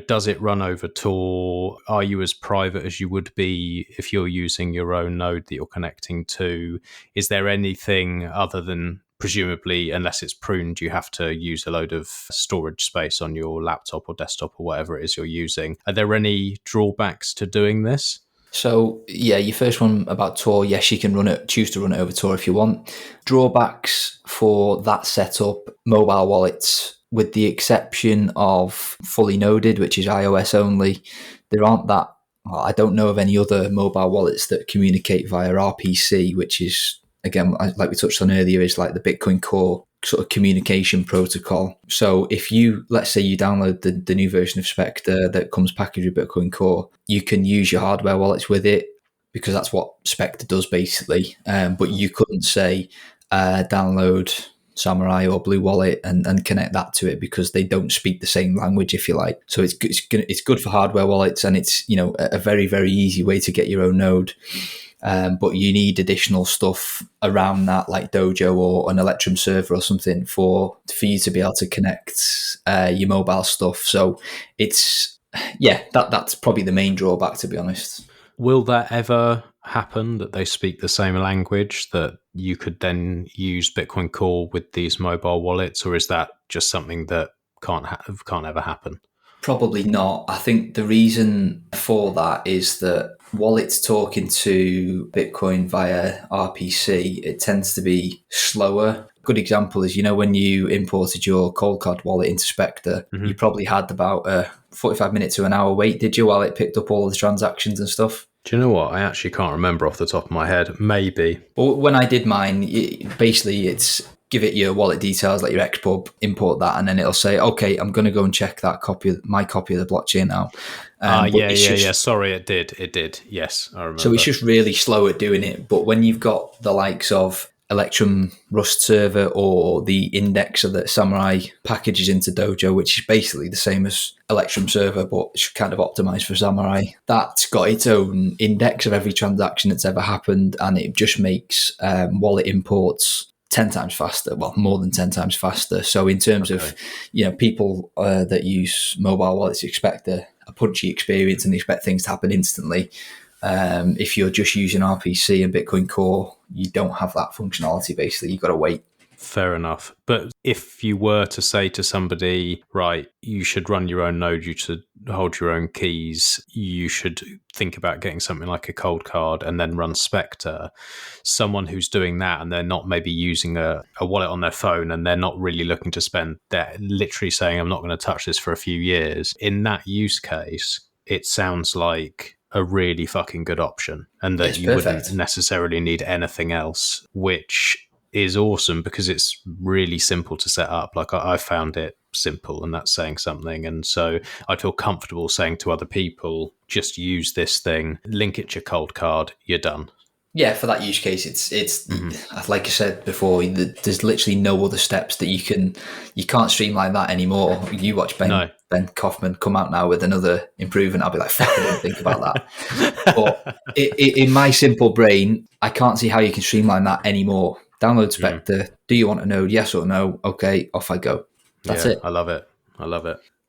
does it run over Tor? Are you as private as you would be if you're using your own node that you're connecting to? Is there anything other than, presumably, unless it's pruned, you have to use a load of storage space on your laptop or desktop or whatever it is you're using? Are there any drawbacks to doing this? So yeah, your first one about Tor, yes, you can choose to run it over Tor if you want. Drawbacks for that setup, mobile wallets, with the exception of fully noded, which is iOS only, there aren't that. Well, I don't know of any other mobile wallets that communicate via RPC, which is, again, like we touched on earlier, is like the Bitcoin Core sort of communication protocol. So if you, let's say you download the new version of Specter that comes packaged with Bitcoin Core, you can use your hardware wallets with it, because that's what Specter does basically. But you couldn't say download Samourai or Blue Wallet and connect that to it, because they don't speak the same language, if you like. So it's good for hardware wallets, and it's, you know, a very, very easy way to get your own node. But you need additional stuff around that, like Dojo or an Electrum server or something for you to be able to connect your mobile stuff. So it's, yeah, that's probably the main drawback, to be honest. Will that ever happen, that they speak the same language, that you could then use Bitcoin Core with these mobile wallets, or is that just something that can't ever happen? Probably not. I think the reason for that is that wallets talking to Bitcoin via RPC, it tends to be slower. Good example is, you know, when you imported your Coldcard wallet into Specter, you probably had about a 45 minute to an hour wait, did you, while it picked up all of the transactions and stuff? Do you know what? I actually can't remember off the top of my head. Maybe. Well, when I did mine, basically it's give it your wallet details, like your Xpub, import that, and then it'll say, okay, I'm going to go and check that my copy of the blockchain now. Yeah. Sorry, it did. Yes, I remember. So it's just really slow at doing it. But when you've got the likes of Electrum Rust server or the indexer that Samourai packages into Dojo, which is basically the same as Electrum server, but it's kind of optimized for Samourai, that's got its own index of every transaction that's ever happened, and it just makes wallet imports 10 times faster, well, more than 10 times faster. So in terms of, you know, people that use mobile wallets expect a punchy experience and they expect things to happen instantly. If you're just using RPC and Bitcoin Core, you don't have that functionality, basically. You've got to wait. Fair enough. But if you were to say to somebody, right, you should run your own node, you should hold your own keys, you should think about getting something like a Coldcard and then run Specter, someone who's doing that and they're not maybe using a wallet on their phone and they're not really looking to spend, they're literally saying, I'm not going to touch this for a few years. In that use case, it sounds like a really fucking good option, and that you wouldn't necessarily need anything else, which is awesome because it's really simple to set up. Like I found it simple, and that's saying something. And so I feel comfortable saying to other people, just use this thing, link it to your Coldcard, you're done. Yeah, for that use case, it's like I said before, there's literally no other steps that you can't streamline that anymore. You watch Ben Kaufman come out now with another improvement, I'll be like, fuck, I didn't think about that. But in my simple brain, I can't see how you can streamline that anymore. Download Specter. Do you want a node? Yes or no? Okay, off I go. That's it. I love it.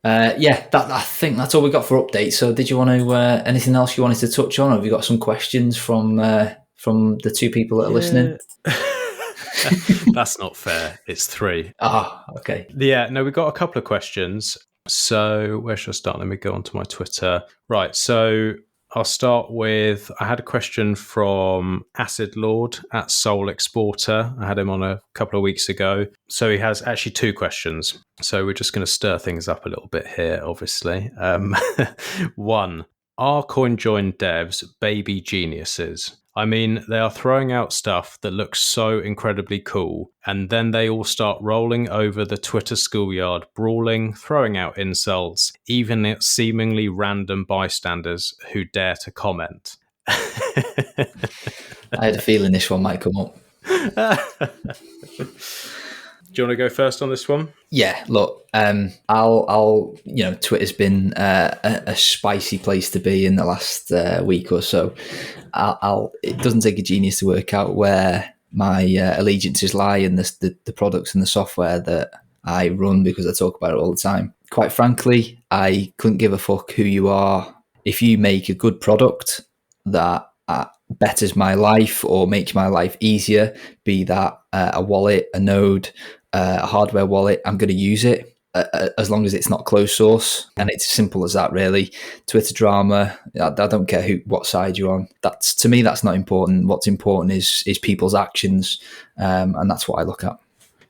I think that's all we got for updates. So did you want to, anything else you wanted to touch on? Or have you got some questions from the two people that are listening? That's not fair. It's 3. Okay. Yeah, no, we've got a couple of questions. So where should I start? Let me go onto my Twitter. Right, so I'll start with, I had a question from Acid Lord at Soul Exporter. I had him on a couple of weeks ago. So he has actually 2 questions. So we're just going to stir things up a little bit here, obviously. 1, are CoinJoin devs baby geniuses? I mean, they are throwing out stuff that looks so incredibly cool, and then they all start rolling over the Twitter schoolyard, brawling, throwing out insults, even at seemingly random bystanders who dare to comment. I had a feeling this one might come up. Do you want to go first on this one? Yeah, look, I'll Twitter's been a spicy place to be in the last week or so. It doesn't take a genius to work out where my allegiances lie in the products and the software that I run, because I talk about it all the time. Quite frankly, I couldn't give a fuck who you are. If you make a good product that betters my life or makes my life easier, be that a wallet, a node, a hardware wallet, I'm going to use it. as long as it's not closed source, and it's simple as that, really. Twitter drama, I don't care what side you're on. That's, to me, that's not important. What's important is people's actions, and that's what I look at.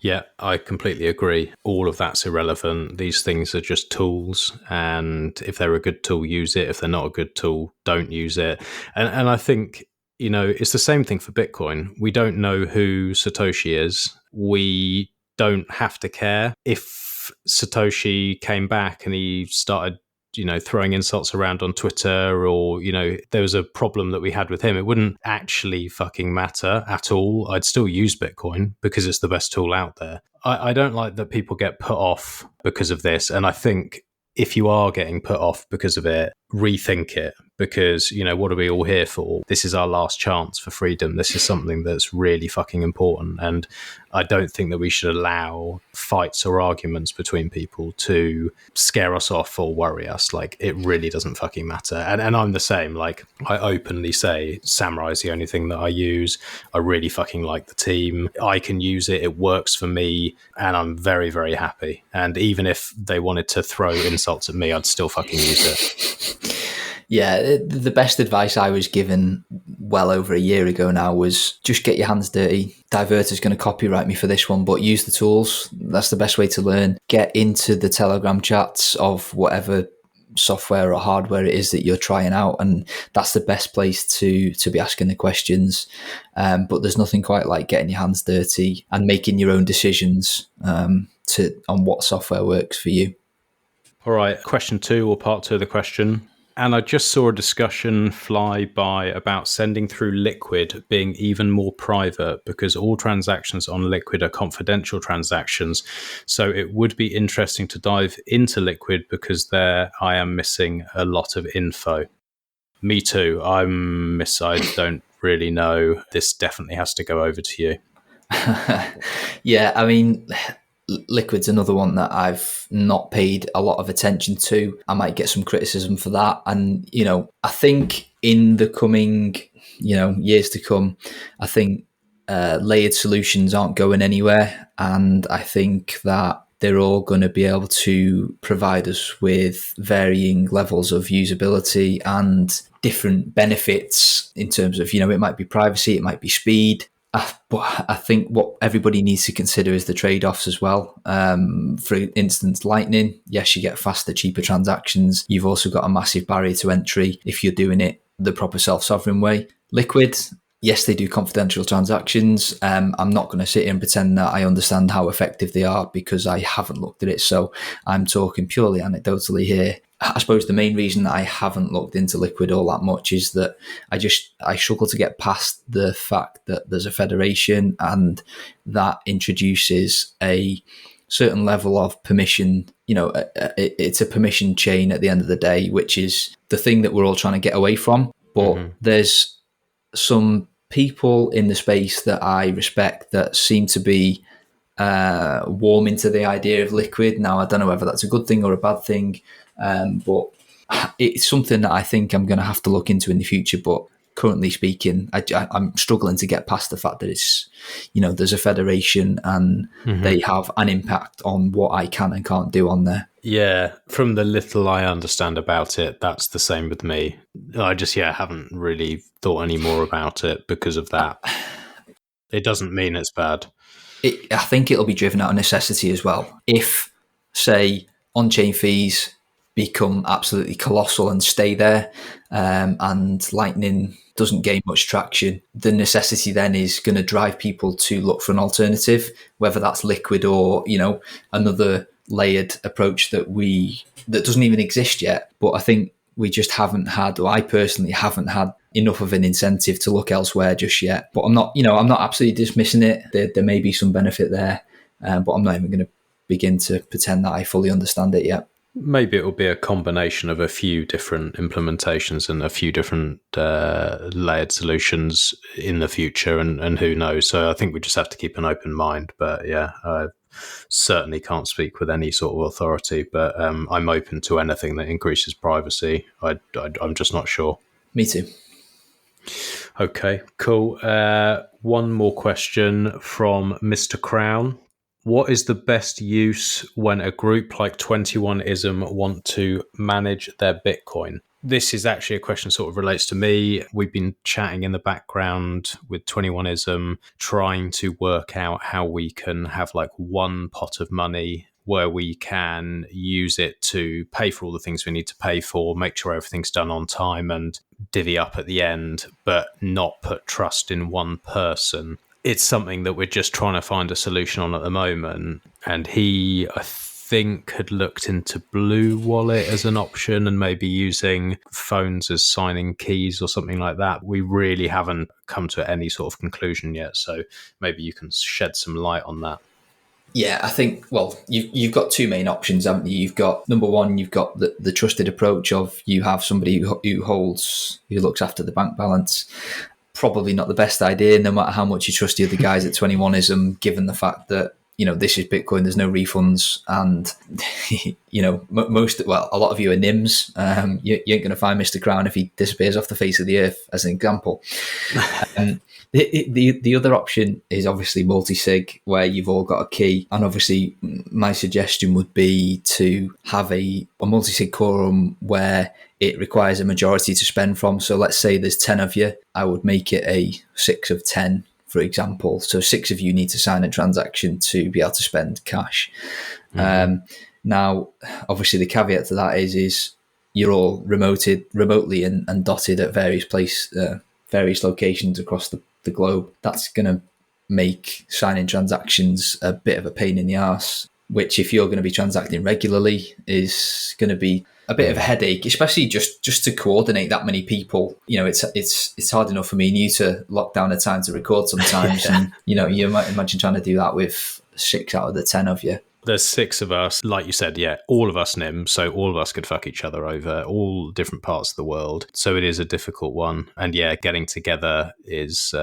Yeah, I completely agree. All of that's irrelevant. These things are just tools, and if they're a good tool, use it. If they're not a good tool, don't use it. And I think, it's the same thing for Bitcoin. We don't know who Satoshi is. We don't have to care. If Satoshi came back and he started throwing insults around on Twitter, or, there was a problem that we had with him, it wouldn't actually fucking matter at all. I'd still use Bitcoin because it's the best tool out there. I don't like that people get put off because of this. And I think if you are getting put off because of it, rethink it, because, what are we all here for? This is our last chance for freedom. This is something that's really fucking important. And I don't think that we should allow fights or arguments between people to scare us off or worry us. Like, it really doesn't fucking matter. And I'm the same. Like, I openly say Samourai is the only thing that I use. I really fucking like the team. I can use it. It works for me. And I'm very, very happy. And even if they wanted to throw insults at me, I'd still fucking use it. Yeah, the best advice I was given well over a year ago now was just get your hands dirty. Diverter's going to copyright me for this one, but use the tools. That's the best way to learn. Get into the Telegram chats of whatever software or hardware it is that you're trying out, and that's the best place to be asking the questions. But there's nothing quite like getting your hands dirty and making your own decisions on what software works for you. All right, question 2, or part 2 of the question. And I just saw a discussion fly by about sending through Liquid being even more private, because all transactions on Liquid are confidential transactions. So it would be interesting to dive into Liquid, because there I am missing a lot of info. Me too. I don't really know. This definitely has to go over to you. Yeah, I mean, Liquid's another one that I've not paid a lot of attention to. I might get some criticism for that. And, I think in the coming, years to come, I think layered solutions aren't going anywhere. And I think that they're all going to be able to provide us with varying levels of usability and different benefits in terms of, it might be privacy, it might be speed. But I think what everybody needs to consider is the trade-offs as well. For instance, Lightning, yes, you get faster, cheaper transactions. You've also got a massive barrier to entry if you're doing it the proper self-sovereign way. Liquid, yes, they do confidential transactions. I'm not going to sit here and pretend that I understand how effective they are, because I haven't looked at it. So I'm talking purely anecdotally here. I suppose the main reason that I haven't looked into Liquid all that much is that I struggle to get past the fact that there's a federation, and that introduces a certain level of permission. It's a permission chain at the end of the day, which is the thing that we're all trying to get away from. But there's some people in the space that I respect that seem to be warming to the idea of Liquid. Now, I don't know whether that's a good thing or a bad thing. But it's something that I think I'm going to have to look into in the future. But currently speaking, I'm struggling to get past the fact that it's, there's a federation and they have an impact on what I can and can't do on there. Yeah, from the little I understand about it, that's the same with me. I just, haven't really thought any more about it because of that. It doesn't mean it's bad. I think it'll be driven out of necessity as well. If, say, on-chain fees become absolutely colossal and stay there, and Lightning doesn't gain much traction, the necessity then is going to drive people to look for an alternative, whether that's Liquid or, another layered approach that doesn't even exist yet. But I think we just haven't had, or I personally haven't had, enough of an incentive to look elsewhere just yet. But I'm not absolutely dismissing it. There may be some benefit there, but I'm not even going to begin to pretend that I fully understand it yet. Maybe it will be a combination of a few different implementations and a few different layered solutions in the future, and who knows. So I think we just have to keep an open mind. But I certainly can't speak with any sort of authority, but I'm open to anything that increases privacy. I'm just not sure. Me too. Okay, cool. One more question from Mr. Crown. What is the best use when a group like 21ism want to manage their Bitcoin? This is actually a question that sort of relates to me. We've been chatting in the background with 21ism, trying to work out how we can have like one pot of money where we can use it to pay for all the things we need to pay for, make sure everything's done on time and divvy up at the end, but not put trust in one person. It's something that we're just trying to find a solution on at the moment. And he, I think, had looked into Blue Wallet as an option and maybe using phones as signing keys or something like that. We really haven't come to any sort of conclusion yet. So maybe you can shed some light on that. Yeah, I think, well, you've got two main options, haven't you? You've got, number one, you've got the trusted approach of you have somebody who looks after the bank balance. Probably not the best idea, no matter how much you trust the other guys at 21ism, given the fact that, this is Bitcoin, there's no refunds, and, a lot of you are NIMS. You ain't going to find Mr. Crown if he disappears off the face of the earth, as an example. The other option is obviously multi-sig, where you've all got a key. And obviously, my suggestion would be to have a multi-sig quorum where it requires a majority to spend from. So let's say there's 10 of you. I would make it a 6 of 10, for example. So 6 of you need to sign a transaction to be able to spend cash. Mm-hmm. Now, obviously, the caveat to that is you're all remotely and dotted at various locations across the globe. That's going to make signing transactions a bit of a pain in the arse, which if you're going to be transacting regularly is going to be a bit of a headache, especially just to coordinate that many people. It's hard enough for me and you to lock down a time to record sometimes. And, you might imagine trying to do that with 6 out of the 10 of you. There's 6 of us, like you said, all of us NIM, so all of us could fuck each other over, all different parts of the world. So it is a difficult one. And getting together is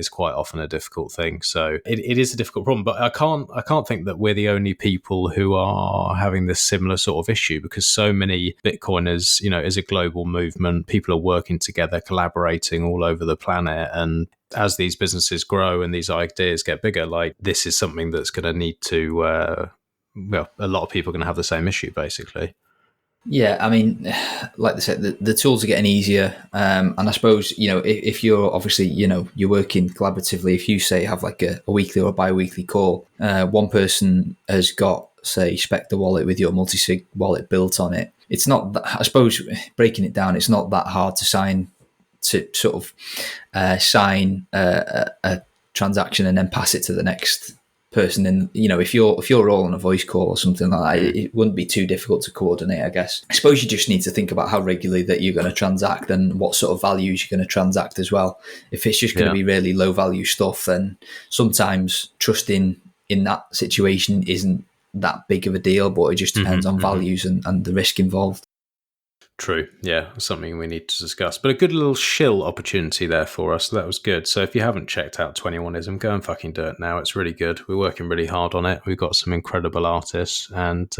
quite often a difficult thing. So it is a difficult problem, but I can't think that we're the only people who are having this similar sort of issue, because so many Bitcoiners, is a global movement. People are working together, collaborating all over the planet. And as these businesses grow and these ideas get bigger, like this is something that's going to need to, a lot of people are going to have the same issue, basically. Yeah, I mean, like I said, the tools are getting easier. And I suppose, if you're obviously, you're working collaboratively, if you say have like a weekly or a bi-weekly call, one person has got, say, Specter wallet with your multi-sig wallet built on it. It's not, I suppose, breaking it down, it's not that hard to sign a transaction and then pass it to the next person. And if you're all on a voice call or something like that, it wouldn't be too difficult to coordinate, I guess. I suppose you just need to think about how regularly that you're going to transact and what sort of values you're going to transact as well. If it's just going to be really low value stuff, then sometimes trusting in that situation isn't that big of a deal, but it just depends on values and the risk involved. True. Yeah, something we need to discuss. But a good little shill opportunity there for us. So that was good. So if you haven't checked out 21ism, go and fucking do it now. It's really good. We're working really hard on it. We've got some incredible artists, and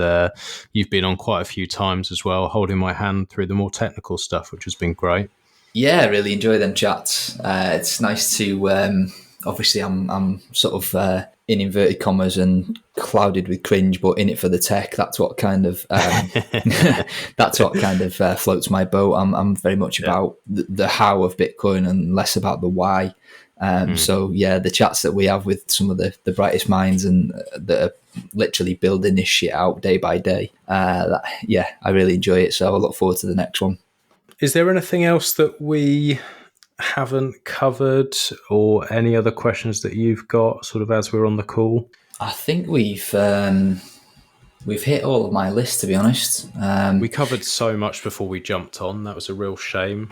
you've been on quite a few times as well, holding my hand through the more technical stuff, which has been great. Yeah, I really enjoy them chats. It's nice to, obviously I'm sort of in inverted commas and clouded with cringe, but in it for the tech. That's what kind of floats my boat. I'm very much about the how of Bitcoin and less about the why. So the chats that we have with some of the brightest minds and that are literally building this shit out day by day. I really enjoy it. So I look forward to the next one. Is there anything else that we haven't covered, or any other questions that you've got sort of as we're on the call? I think we've hit all of my list, to be honest. We covered so much before we jumped on. That was a real shame.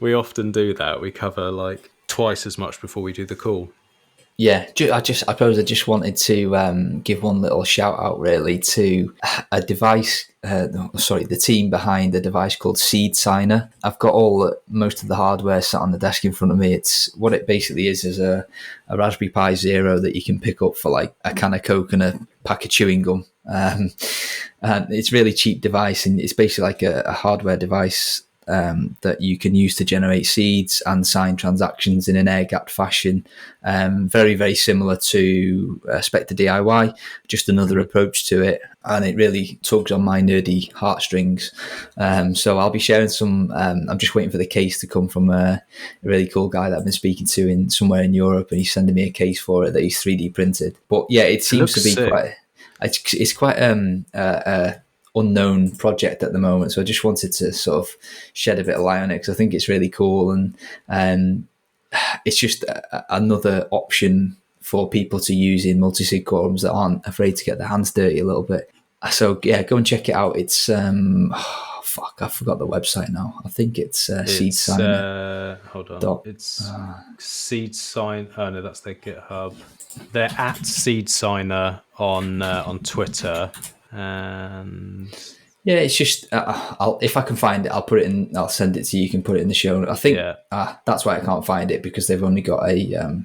We often do that. We cover like twice as much before we do the call. Yeah, I just wanted to give one little shout out really to a device, the team behind a device called Seed Signer. I've got most of the hardware sat on the desk in front of me. It's what it basically is a Raspberry Pi Zero that you can pick up for like a can of Coke and a pack of chewing gum. And it's a really cheap device, and it's basically like a hardware device that you can use to generate seeds and sign transactions in an air-gapped fashion. Very, very similar to Specter DIY, just another approach to it. And it really tugs on my nerdy heartstrings. So I'll be sharing some. I'm just waiting for the case to come from a really cool guy that I've been speaking to in somewhere in Europe, and he's sending me a case for it that he's 3D printed. But yeah, it seems to be sick. It's quite unknown project at the moment. So I just wanted to sort of shed a bit of light on it because I think it's really cool, and it's just another option for people to use in multi-sig quorums that aren't afraid to get their hands dirty a little bit. So yeah, go and check it out. It's I forgot the website now. I think it's Seed Sign. Hold on. It's Seed Sign. Oh no, that's their GitHub. They're at Seed Signer on Twitter, and yeah, it's just if I can find it, I'll put it in. I'll send it to you. You can put it in the show. I think that's why I can't find it, because they've only got a.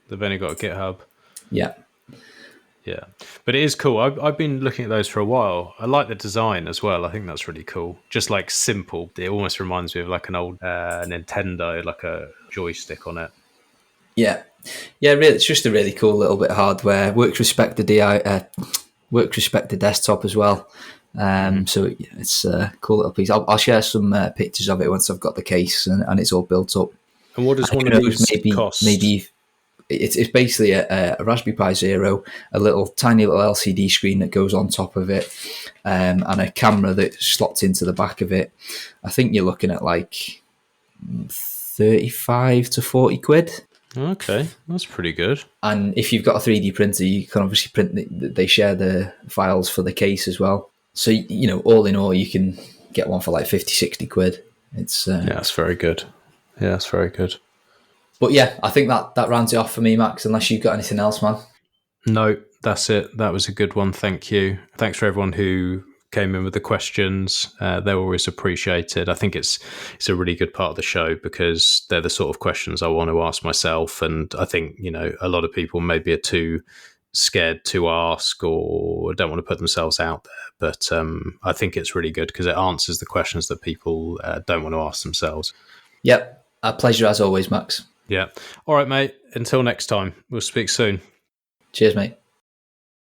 They've only got a GitHub. Yeah. Yeah, but it is cool. I've been looking at those for a while. I like the design as well. I think that's really cool. Just like simple. It almost reminds me of like an old Nintendo, like a joystick on it. Yeah, really. It's just a really cool little bit of hardware. Works with Specter desktop as well. So it's a cool little piece. I'll share some pictures of it once I've got the case and it's all built up. And what does one of these cost? Maybe it's basically a Raspberry Pi Zero, a tiny little LCD screen that goes on top of it, and a camera that slots into the back of it. I think you're looking at like 35 to 40 quid. Okay, that's pretty good. And if you've got a 3D printer, you can obviously print. They share the files for the case as well. So, all in all, you can get one for like 50, 60 quid. It's that's very good. Yeah, that's very good. But yeah, I think that rounds it off for me, Max, unless you've got anything else, man. No, that's it. That was a good one. Thank you. Thanks for everyone who came in with the questions. They're always appreciated. I think it's a really good part of the show because they're the sort of questions I want to ask myself. And I think, a lot of people maybe are too scared to ask or don't want to put themselves out there. But I think it's really good because it answers the questions that people don't want to ask themselves. Yep. A pleasure as always, Max. Yeah. All right, mate. Until next time. We'll speak soon. Cheers, mate.